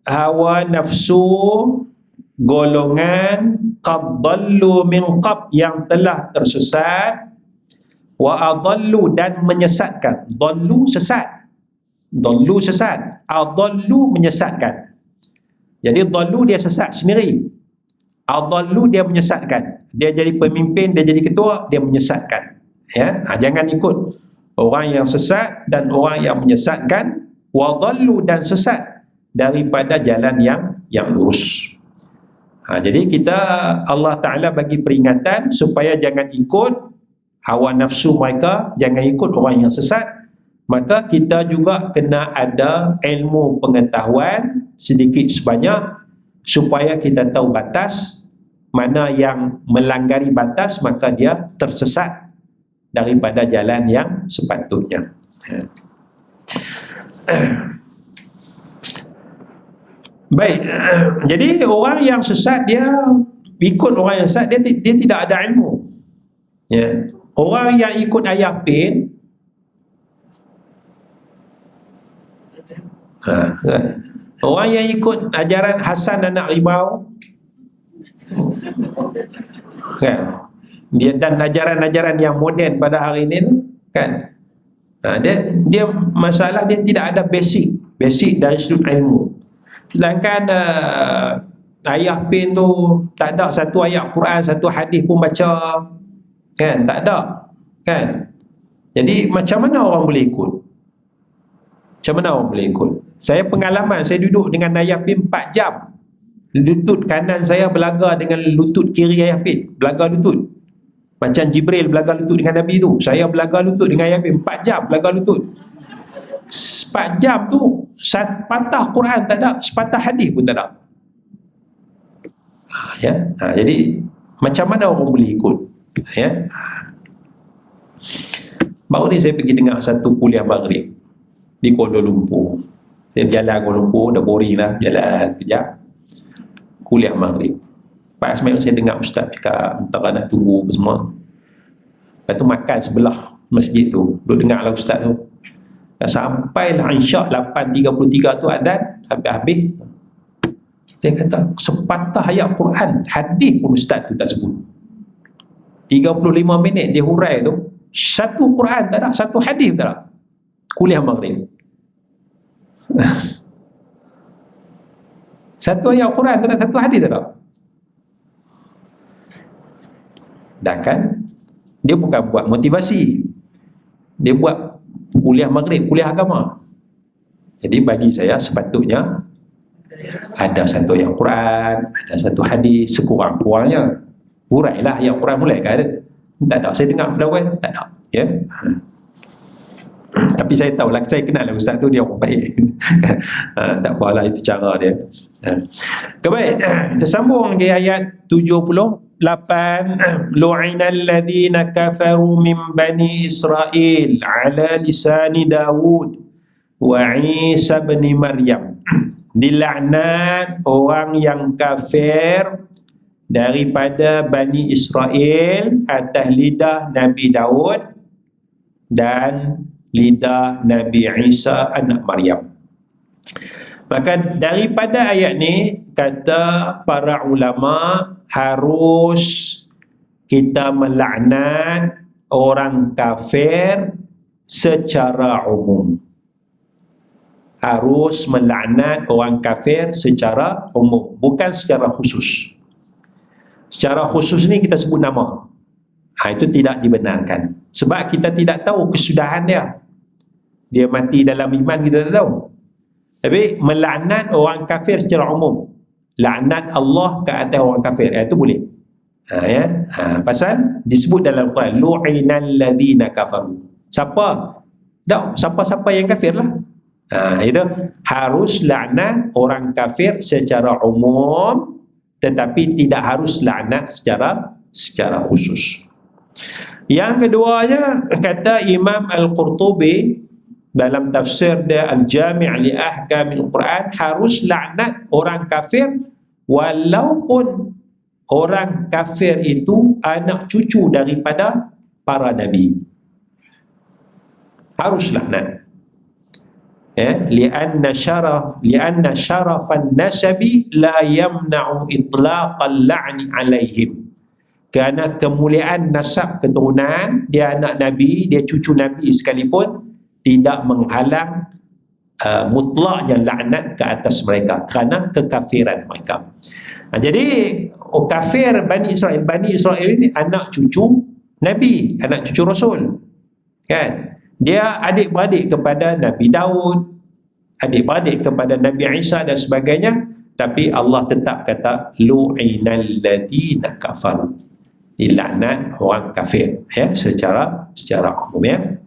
hawa nafsu golongan qad dallu min qab, yang telah tersesat, wa adallu, dan menyesatkan. Dallu sesat, dallu sesat, adallu menyesatkan. Jadi dallu dia sesat sendiri, adallu dia menyesatkan. Dia jadi pemimpin, dia jadi ketua, dia menyesatkan. Ya, jangan ikut orang yang sesat dan orang yang menyesatkan. Wa dallu, dan sesat daripada jalan yang lurus. Jadi kita, Allah Ta'ala bagi peringatan supaya jangan ikut hawa nafsu mereka, jangan ikut orang yang sesat. Maka kita juga kena ada ilmu pengetahuan sedikit sebanyak supaya kita tahu batas, mana yang melanggar batas maka dia tersesat daripada jalan yang sepatutnya. Baik, jadi orang yang sesat dia ikut orang yang sesat, dia tidak ada ilmu. Ya. Orang yang ikut ayah pin, orang yang ikut ajaran Hasan anak rimau, kan, dan ajaran-ajaran yang moden pada hari ini tu, kan, dia masalah dia tidak ada basic dari sudut ilmu. Sedangkan ayah pin tu tak ada satu ayat Quran, satu hadis pun baca, kan, tak ada, kan. Jadi macam mana orang boleh ikut? Macam mana orang boleh ikut? Saya pengalaman, saya duduk dengan ayah pin 4 jam. Lutut kanan saya belaga dengan lutut kiri ayah pin, belaga lutut. Macam Jibril belaga lutut dengan Nabi tu, saya belaga lutut dengan ayah pin 4 jam belaga lutut. 4 jam tu sepatah Quran tak ada, sepatah hadis pun tak ada. Ya, jadi macam mana orang boleh ikut? Ya. Baru ni saya pergi dengar satu kuliah maghrib di Kuala Lumpur. Saya berjalan Kuala Lumpur, dah boring lah, berjalan sekejap. Kuliah maghrib. Pas malam saya dengar ustaz cakap antara nak tunggu apa semua. Lepas tu makan sebelah masjid tu, duduk dengar lah ustaz tu. Sampailah insya' 8.33 tu adzan, habis-habis dia kata sepatah ayat Quran, hadis pun ustaz tu tak sebut. 35 minit dia hurai tu, satu Quran tak ada, satu hadis tak ada. Kuliah maghrib. Satu ayat Quran tak ada, satu hadis tak ada. Dan kan dia bukan buat motivasi, dia buat kuliah maghrib, kuliah agama. Jadi bagi saya sepatutnya ada satu ayat Quran, ada satu hadis, sekurang-kurangnya hurailah ayat Quran mulai kan. Tak ada, saya dengar pendawai tak ada, ya. Tapi saya tahulah, saya kenal lah ustaz tu, dia orang baik. Tak apalah, itu cara dia. Baik, kita sambung di ayat 78. Lu'inal ladzina kafaru min bani Israel ala lisani Dawud wa Isa bin Maryam. Dilaknat orang yang kafir daripada Bani Israel atas lidah Nabi Daud dan lidah Nabi Isa anak Maryam. Maka daripada ayat ni, kata para ulama, harus kita melaknat orang kafir secara umum. Harus melaknat orang kafir secara umum, bukan secara khusus. Secara khusus ni kita sebut nama, itu tidak dibenarkan. Sebab kita tidak tahu kesudahan dia. Dia mati dalam iman kita tak tahu. Tapi melaknat orang kafir secara umum, laknat Allah ke atas orang kafir, itu boleh. Pasal disebut dalam Quran, lu'inal ladzina kafaru. Siapa yang kafir lah. Itu harus laknat orang kafir secara umum, tetapi tidak harus laknat secara khusus. Yang keduanya, kata Imam Al-Qurtubi dalam tafsir dia Al-Jami' li Ahkamil Quran, harus laknat orang kafir walaupun orang kafir itu anak cucu daripada para nabi. Harus laknat. li'anna syarafan nasabi la yamna'u itlaqal la'ni alaihim. Kerana kemuliaan nasab keturunan, dia anak Nabi, dia cucu Nabi sekalipun, tidak menghalang mutlaknya laknat ke atas mereka kerana kekafiran mereka. Jadi kafir Bani Israel ini anak cucu Nabi, anak cucu Rasul, kan? Dia adik-beradik kepada Nabi Daud, adik-beradik kepada Nabi Isa dan sebagainya, tapi Allah tetap kata lu'inal ladina kafaru, dilaknat orang kafir, secara umum,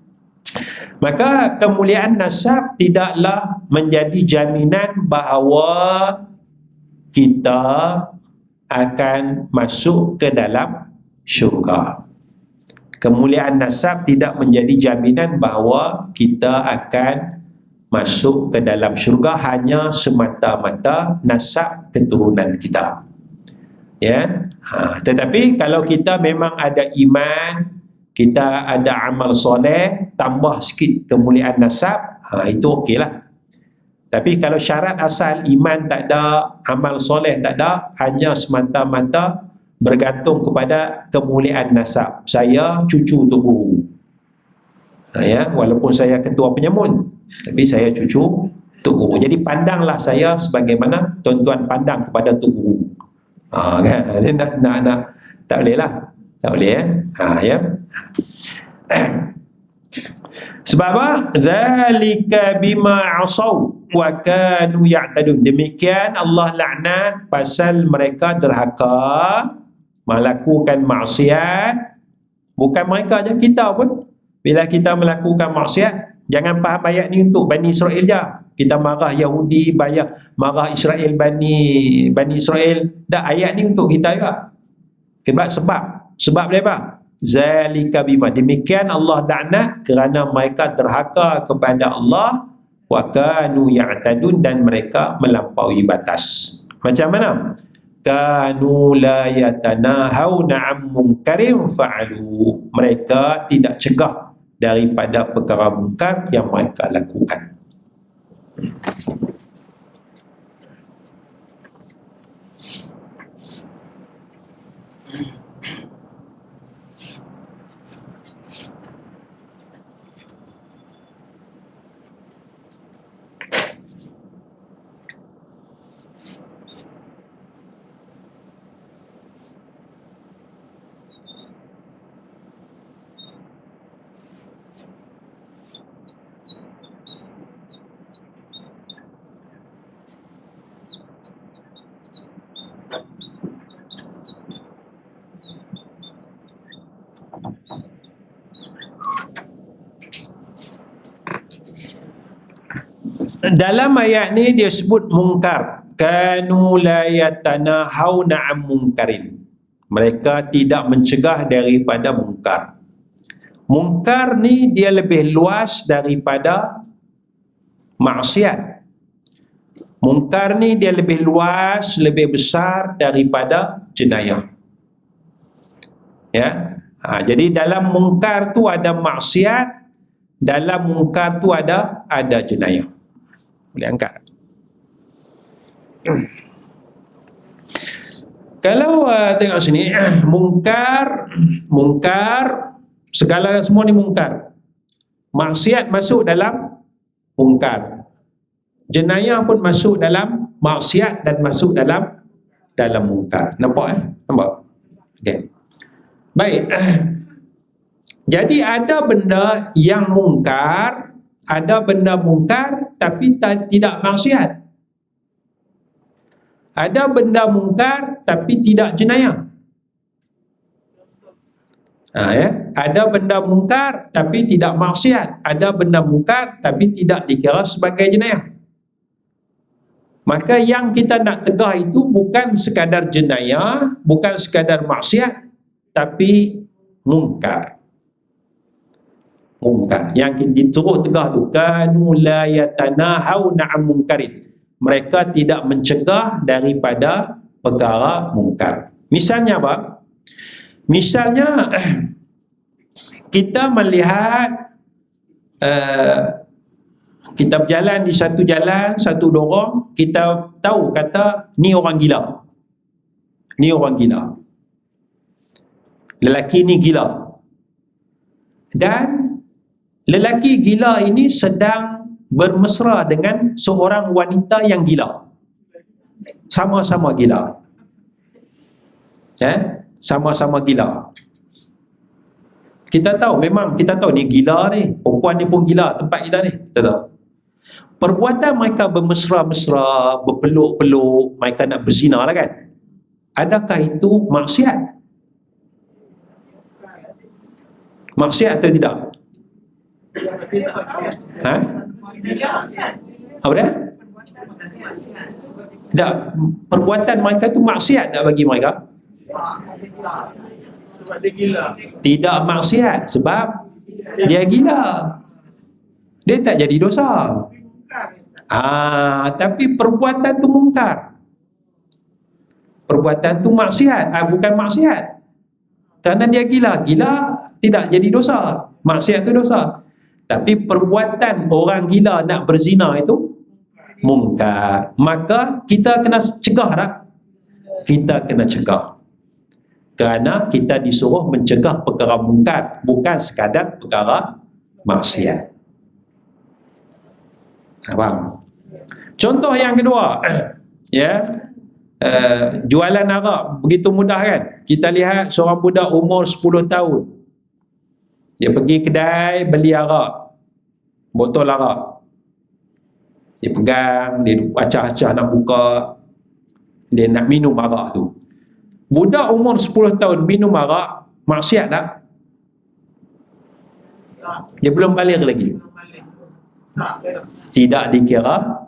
Maka kemuliaan nasab tidaklah menjadi jaminan bahawa kita akan masuk ke dalam syurga. Kemuliaan nasab tidak menjadi jaminan bahawa kita akan masuk ke dalam syurga hanya semata-mata nasab keturunan kita. Tetapi kalau kita memang ada iman, kita ada amal soleh, tambah sikit kemuliaan nasab, itu okeylah. Tapi kalau syarat asal iman tak ada, amal soleh tak ada, hanya semata-mata bergantung kepada kemuliaan nasab. Saya cucu Tok Guru, walaupun saya ketua penyamun, tapi saya cucu Tok Guru. Jadi pandanglah saya sebagaimana tuan-tuan pandang kepada Tok Guru. Kan? Nak tak boleh lah. Tak boleh, Sebab apa? Dzalika bima asaw wa kanu ya'tadun. Demikian Allah laknat pasal mereka derhaka, melakukan maksiat. Bukan mereka je, kita pun bila kita melakukan maksiat, jangan faham ayat ni untuk Bani Israel je. Kita marah Yahudi, marah Israel, Bani Israel. Dah, ayat ni untuk kita juga. Sebab dia apa? Zalika bima, demikian Allah laknat kerana mereka derhaka kepada Allah, wa kanu ya'tadun, dan mereka melampaui batas. Macam mana? Kanu la yatanahawna 'an munkarin fa'alu. Mereka tidak cegah daripada perkara mungkar yang mereka lakukan. Dalam ayat ni dia sebut mungkar. Kanu la yatanahawna 'an munkarin. Mereka tidak mencegah daripada mungkar. Mungkar ni dia lebih luas daripada maksiat. Mungkar ni dia lebih luas, lebih besar daripada jenayah. Jadi dalam mungkar tu ada maksiat, dalam mungkar tu ada jenayah. Boleh angkat. Kalau tengok sini, mungkar segala semua ni mungkar. Maksiat masuk dalam mungkar. Jenayah pun masuk dalam maksiat dan masuk dalam mungkar. Nampak? Nampak? Okey. Baik. Jadi ada benda yang mungkar, ada benda mungkar tapi tidak maksiat. Ada benda mungkar tapi tidak jenayah. Ada benda mungkar tapi tidak maksiat. Ada benda mungkar tapi tidak dikira sebagai jenayah. Maka yang kita nak tegah itu bukan sekadar jenayah, bukan sekadar maksiat, tapi mungkar. Yang disuruh tegah tu, kanu la yatanahawna 'an munkarin. Mereka tidak mencegah daripada perkara mungkar. Misalnya apa? Misalnya kita melihat Kita berjalan di satu jalan, satu lorong, kita tahu kata ni orang gila. Ni orang gila. Lelaki ni gila. Dan lelaki gila ini sedang bermesra dengan seorang wanita yang gila. Sama-sama gila. Sama-sama gila. Kita tahu, memang kita tahu ni gila ni. Perempuan ni pun gila tempat kita ni. Kita tahu. Perbuatan mereka bermesra-mesra, berpeluk-peluk, mereka nak berzina lah kan. Adakah itu maksiat? Maksiat atau tidak? Apa dia? Tak, perbuatan mereka itu maksiat tak bagi mereka? Sebab dia gila. Tidak maksiat sebab dia gila. Dia tak jadi dosa. Tapi perbuatan tu mungkar. Perbuatan tu maksiat, bukan maksiat. Kerana dia gila. Gila tidak jadi dosa. Maksiat tu dosa. Tapi perbuatan orang gila nak berzina itu mungkar. Maka kita kena cegah tak? Kita kena cegah. Kerana kita disuruh mencegah perkara mungkar, bukan sekadar perkara maksiat. Faham? Contoh yang kedua, jualan arak begitu mudah kan? Kita lihat seorang budak umur 10 tahun. Dia pergi kedai beli arak. Botol arak. Dia pegang, dia acah-acah nak buka. Dia nak minum arak tu. Budak umur 10 tahun minum arak, maksiat tak? Dia belum balik lagi. Tidak dikira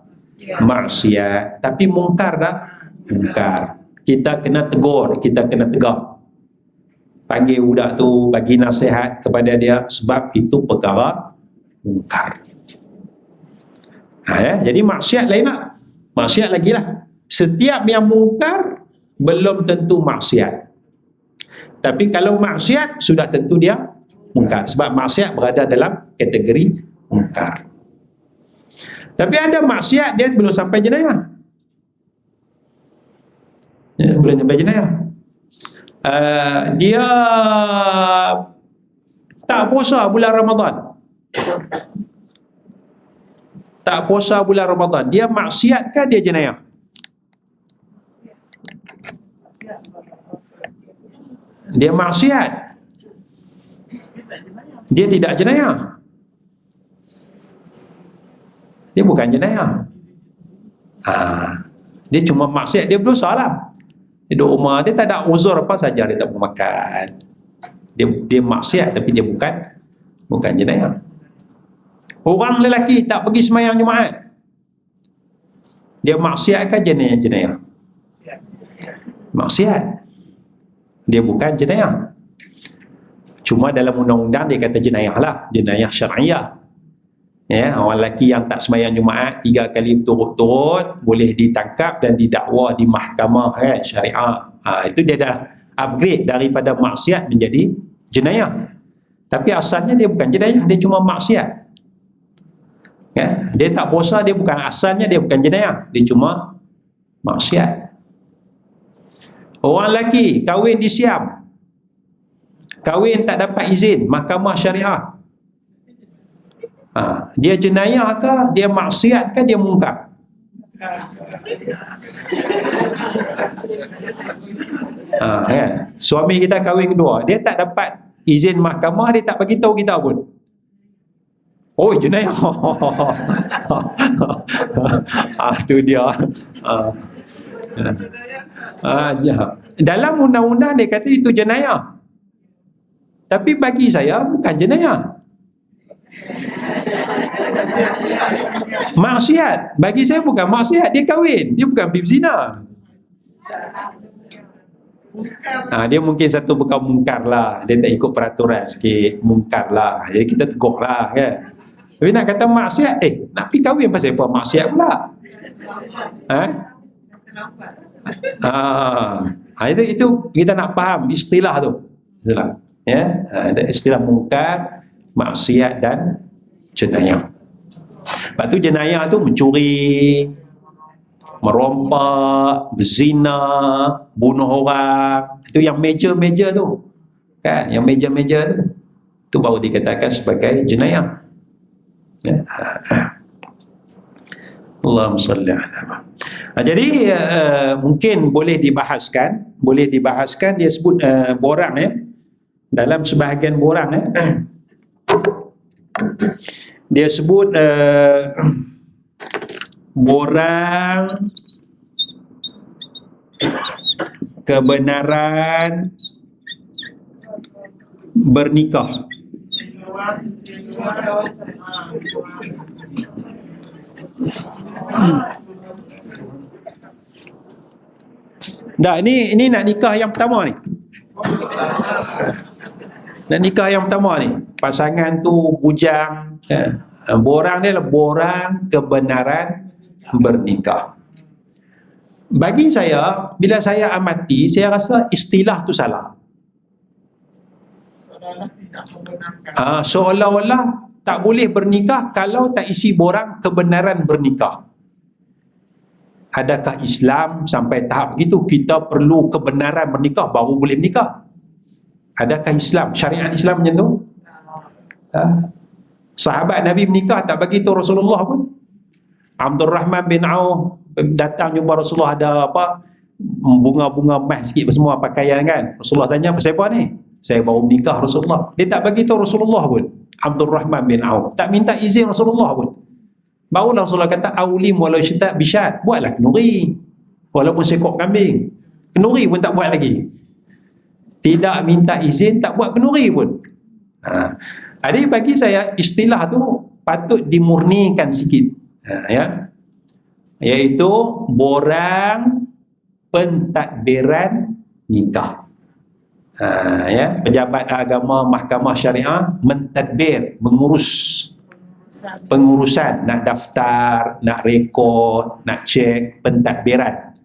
maksiat, tapi mungkar tak? Mungkar. Kita kena tegur, kita kena tegak. Panggil budak tu, bagi nasihat kepada dia, sebab itu perkara mungkar. Jadi maksiat lain tak? Maksiat lagi lah. Setiap yang mungkar belum tentu maksiat. Tapi kalau maksiat sudah tentu dia mungkar, sebab maksiat berada dalam kategori mungkar. Tapi ada maksiat dia belum sampai jenayah. Belum sampai jenayah. Dia tak puasa bulan Ramadan. Tak puasa bulan Ramadan. Dia maksiat ke dia jenayah? Dia maksiat. Dia tidak jenayah. Dia bukan jenayah. Dia cuma maksiat, dia berdosa lah. Dia duduk rumah, dia tak ada uzur apa saja, dia tak mau makan. Dia maksiat tapi dia bukan jenayah. Orang lelaki tak pergi sembahyang Jumaat. Dia maksiat ke jenayah? Maksiat. Dia bukan jenayah. Cuma dalam undang-undang dia kata jenayah lah, jenayah syar'iyah. Orang lelaki yang tak sembahyang Jumaat 3 kali berturut-turut boleh ditangkap dan didakwa di mahkamah syariah. Itu dia dah upgrade daripada maksiat menjadi jenayah. Tapi asalnya dia bukan jenayah, dia cuma maksiat. Dia tak puasa, dia bukan asalnya, dia bukan jenayah, dia cuma maksiat. Orang lelaki kahwin di Siam, kahwin tak dapat izin mahkamah syariah. Dia jenayah ke, dia maksiat ke, dia mungkar? Suami kita kahwin kedua, dia tak dapat izin mahkamah, dia tak bagi tahu kita pun. Oh, jenayah. Tu dia. Dalam undang-undang dia kata itu jenayah. Tapi bagi saya bukan jenayah. Maksiat. Bagi saya bukan maksiat, dia kahwin, dia bukan berzina. Dia mungkin satu perkara mungkar lah, dia tak ikut peraturan sikit, mungkar lah. Jadi kita tegur lah kan. Tapi nak kata maksiat, nak pergi kahwin pasal apa maksiat pula? Itu kita nak faham istilah tu. Istilah mungkar, maksiat dan jenayah. Lepas tu jenayah tu mencuri, merompak, berzina, bunuh orang. Itu yang major-major tu. Kan? Yang major-major tu. Itu baru dikatakan sebagai jenayah. Ya. Allahumma salli ala. Jadi mungkin boleh dibahaskan dia sebut borang dalam sebahagian borang dia sebut borang kebenaran bernikah. Dah, ini nak nikah yang pertama ni. Nak nikah yang pertama ni. Pasangan tu bujang. Borang ni adalah borang kebenaran bernikah. Bagi saya, bila saya amati, saya rasa istilah tu salah. Seolah-olah tak boleh bernikah kalau tak isi borang kebenaran bernikah. Adakah Islam sampai tahap begitu? Kita perlu kebenaran bernikah baru boleh menikah? Adakah Islam, syariat Islam macam tu? Sahabat Nabi menikah tak bagi tahu Rasulullah pun. Abdul Rahman bin Auf datang jumpa Rasulullah, ada apa? Bunga-bunga emas sikit semua pakaian kan. Rasulullah tanya, pasal apa ni? Saya baru menikah Rasulullah. Dia tak bagi tahu Rasulullah pun. Abdul Rahman bin Auf tak minta izin Rasulullah pun. Barulah Rasulullah kata, aulim walau syitak bisyat, buatlah kenuri walaupun sekok kambing. Kenuri pun tak buat lagi. Tidak minta izin, tak buat kenuri pun. Jadi bagi saya istilah tu patut dimurnikan sikit. Iaitu borang pentadbiran nikah. Pejabat agama mahkamah syariah mentadbir, mengurus pengurusan, nak daftar, nak rekod, nak cek pentadbiran.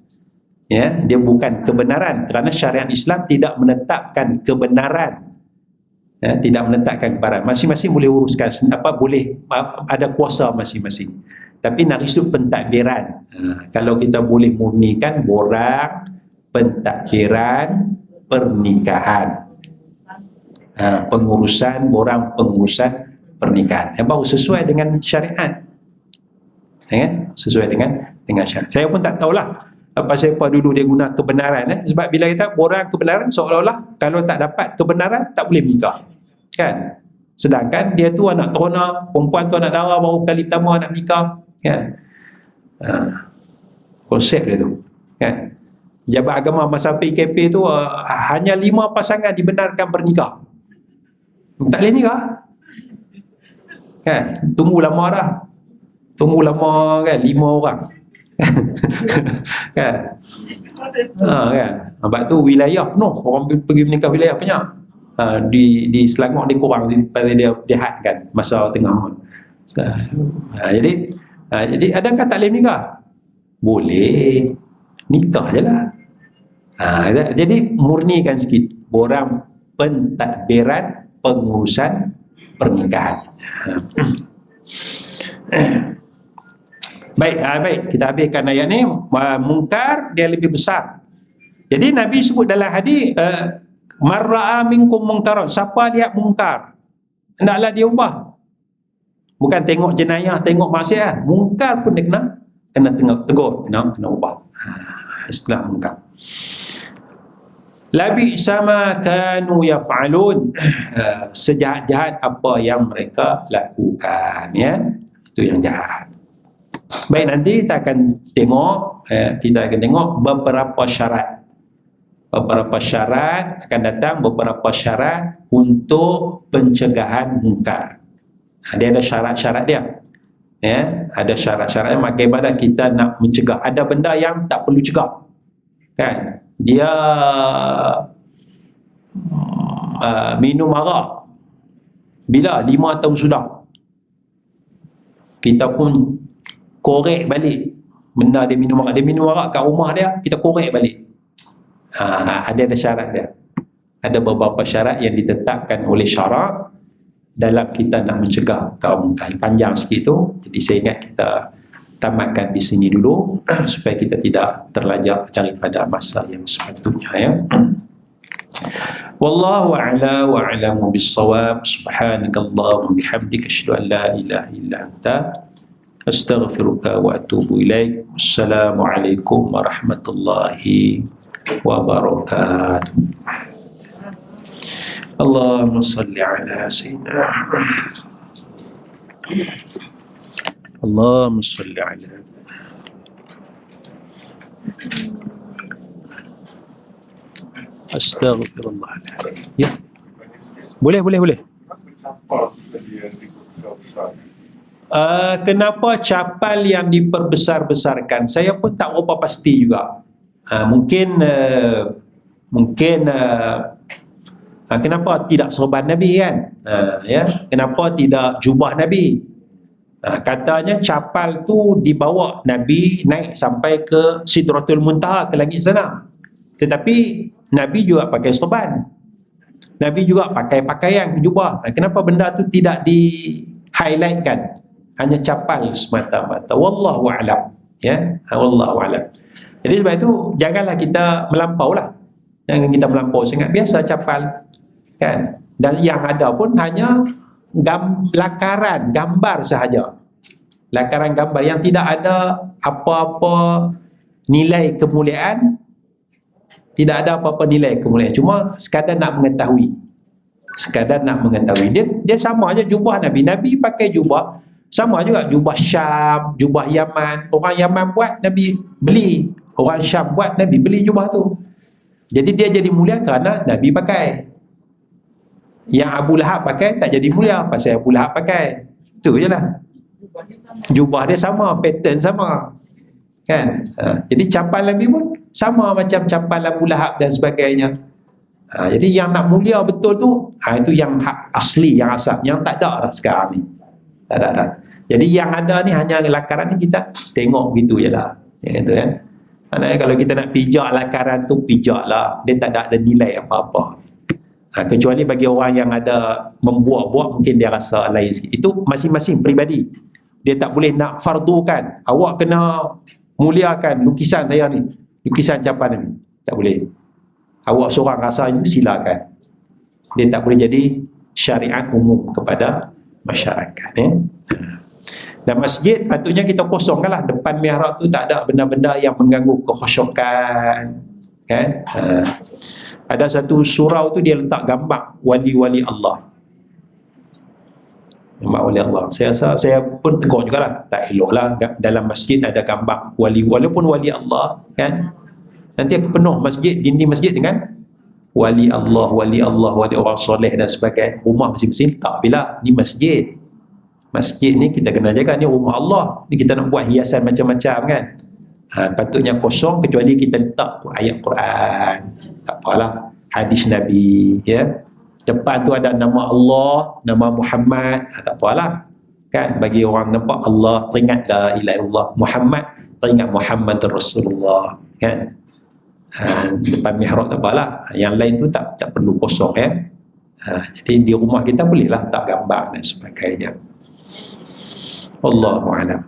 Dia bukan kebenaran, kerana syariat Islam tidak menetapkan kebenaran. Tidak menetapkan kebenaran. Masing-masing boleh uruskan boleh ada kuasa masing-masing. Tapi nak isu pentadbiran. Kalau kita boleh murnikan borang pentadbiran pernikahan. Borang pengurusan pernikahan yang baru sesuai dengan syariat. Sesuai dengan syariat. Saya pun tak tahulah apa dulu dia guna kebenaran. Sebab bila kita borang kebenaran, seolah-olah kalau tak dapat kebenaran tak boleh menikah kan. Sedangkan dia tu anak terona, perempuan tu anak dara, baru kali pertama nak menikah kan. Konsep dia tu kan. Jabat agama masa PKP tu hanya 5 pasangan dibenarkan bernikah. Tak boleh nikah kan. Tunggu lama kan, 5 orang kan. Kan. Sebab tu wilayah penuh, orang pergi menikah wilayah banyak. Di Selangor dia kurang pasal dia hadkan masa tengah. Jadi adakah tak boleh nikah? Boleh. Nikah je lah. Jadi murnikan sikit borang pentadbiran pengurusan pernikahan. Baik, kita habiskan ayat ni. Mungkar dia lebih besar. Jadi Nabi sebut dalam hadis, marra'a minkum mungkaran, siapa lihat mungkar hendaklah dia ubah. Bukan tengok jenayah, tengok maksiat. Mungkar pun dia kena tegur, kena ubah. Istilah mungkar. Labi sama kanu yaf'alun, sejahat-jahat apa yang mereka lakukan, itu yang jahat. Baik, nanti kita akan tengok beberapa syarat. Beberapa syarat akan datang, beberapa syarat untuk pencegahan mungkar. Dia ada syarat-syarat dia. Ada syarat-syaratnya bagaimana kita nak mencegah. Ada benda yang tak perlu cegah. Kan? Dia minum arak. Bila? 5 tahun sudah. Kita pun korek balik benda dia minum arak. Dia minum arak kat rumah dia, kita korek balik. Ada syarat dia. Ada beberapa syarat yang ditetapkan oleh syarak dalam kita nak mencegah kaum panjang sikit tu. Jadi saya ingat kita tamatkan di sini dulu supaya kita tidak terlajak daripada masa yang sepatutnya ya. Wallahu a'la wa a'lamu bis-shawab. Subhanakallahumma bihamdika asyhadu an la ilaha illa anta astaghfiruka wa atubu ilaik. Assalamualaikum warahmatullahi wabarakatuh. Allahumma salli ala sayyidina Allahumma salli ala Astaghfirullahaladzim. Ya. Boleh. Kenapa capal yang diperbesar-besarkan? Saya pun tak berapa pasti juga. Mungkin kenapa tidak sorban Nabi kan? Ya, kenapa tidak jubah Nabi? Katanya capal tu dibawa Nabi naik sampai ke Sidratul Muntaha, ke langit sana. Tetapi Nabi juga pakai sorban. Nabi juga pakai pakaian jubah. Kenapa benda tu tidak di-highlightkan? Hanya capal semata-mata. Wallahu a'lam. Ya, wallahu a'lam. Jadi sebab itu janganlah kita melampau lah. Jangan kita melampau sangat. Biasa capal kan. Dan yang ada pun hanya lakaran gambar sahaja. Lakaran gambar yang tidak ada apa-apa nilai kemuliaan. Tidak ada apa-apa nilai kemuliaan. Cuma sekadar nak mengetahui. Dia sama aja jubah Nabi. Nabi pakai jubah. Sama juga jubah Syam, jubah Yaman. Orang Yaman buat, Nabi beli. Orang Syam buat, Nabi beli jubah tu. Jadi dia jadi mulia kerana Nabi pakai. Yang Abu Lahab pakai tak jadi mulia pasal Abu Lahab pakai. Itu je lah. Jubah dia sama, pattern sama. Kan? Jadi capal Nabi pun sama macam capal Abu Lahab dan sebagainya. Jadi yang nak mulia betul tu, itu yang hak asli, yang asal. Yang tak ada dah sekarang ni. Tak ada. Jadi yang ada ni hanya lakaran ni kita tengok begitu je lah. Yang itu kan. Maknanya kalau kita nak pijak lakaran tu, pijak lah. Dia tak ada nilai apa-apa. Kecuali bagi orang yang ada membuat-buat, mungkin dia rasa lain sikit. Itu masing-masing peribadi. Dia tak boleh nak fardukan. Awak kena muliakan lukisan saya ni. Lukisan capal ni. Tak boleh. Awak seorang rasa itu silakan. Dia tak boleh jadi syariat umum kepada masyarakat. Dan masjid patutnya kita kosongkan lah. Depan mihrab tu tak ada benda-benda yang mengganggu kekhusyukan. Kan? Ada satu surau tu dia letak gambar wali-wali Allah. Gambar wali Allah. Saya rasa, saya pun tegur jugalah. Tak elok lah dalam masjid ada gambar wali, walaupun wali Allah kan. Nanti aku penuh masjid, dinding masjid dengan wali Allah, wali orang soleh dan sebagainya. Rumah masing-masing tak bila. Ni masjid. Masjid ni kita kena jaga, ni rumah Allah. Ni kita nak buat hiasan macam-macam kan. Patutnya kosong kecuali kita letak ayat Quran. Tak apalah. Hadis Nabi ya. Depan tu ada nama Allah, nama Muhammad. Tak apalah. Kan bagi orang nampak Allah, teringat la ilaha illallah. Muhammad, teringat Muhammad Rasulullah kan. Depan mihrab tak apalah. Yang lain tu tak perlu kosong ya. Jadi di rumah kita bolehlah tak gambar dan sebagainya. Wallahu a'lam.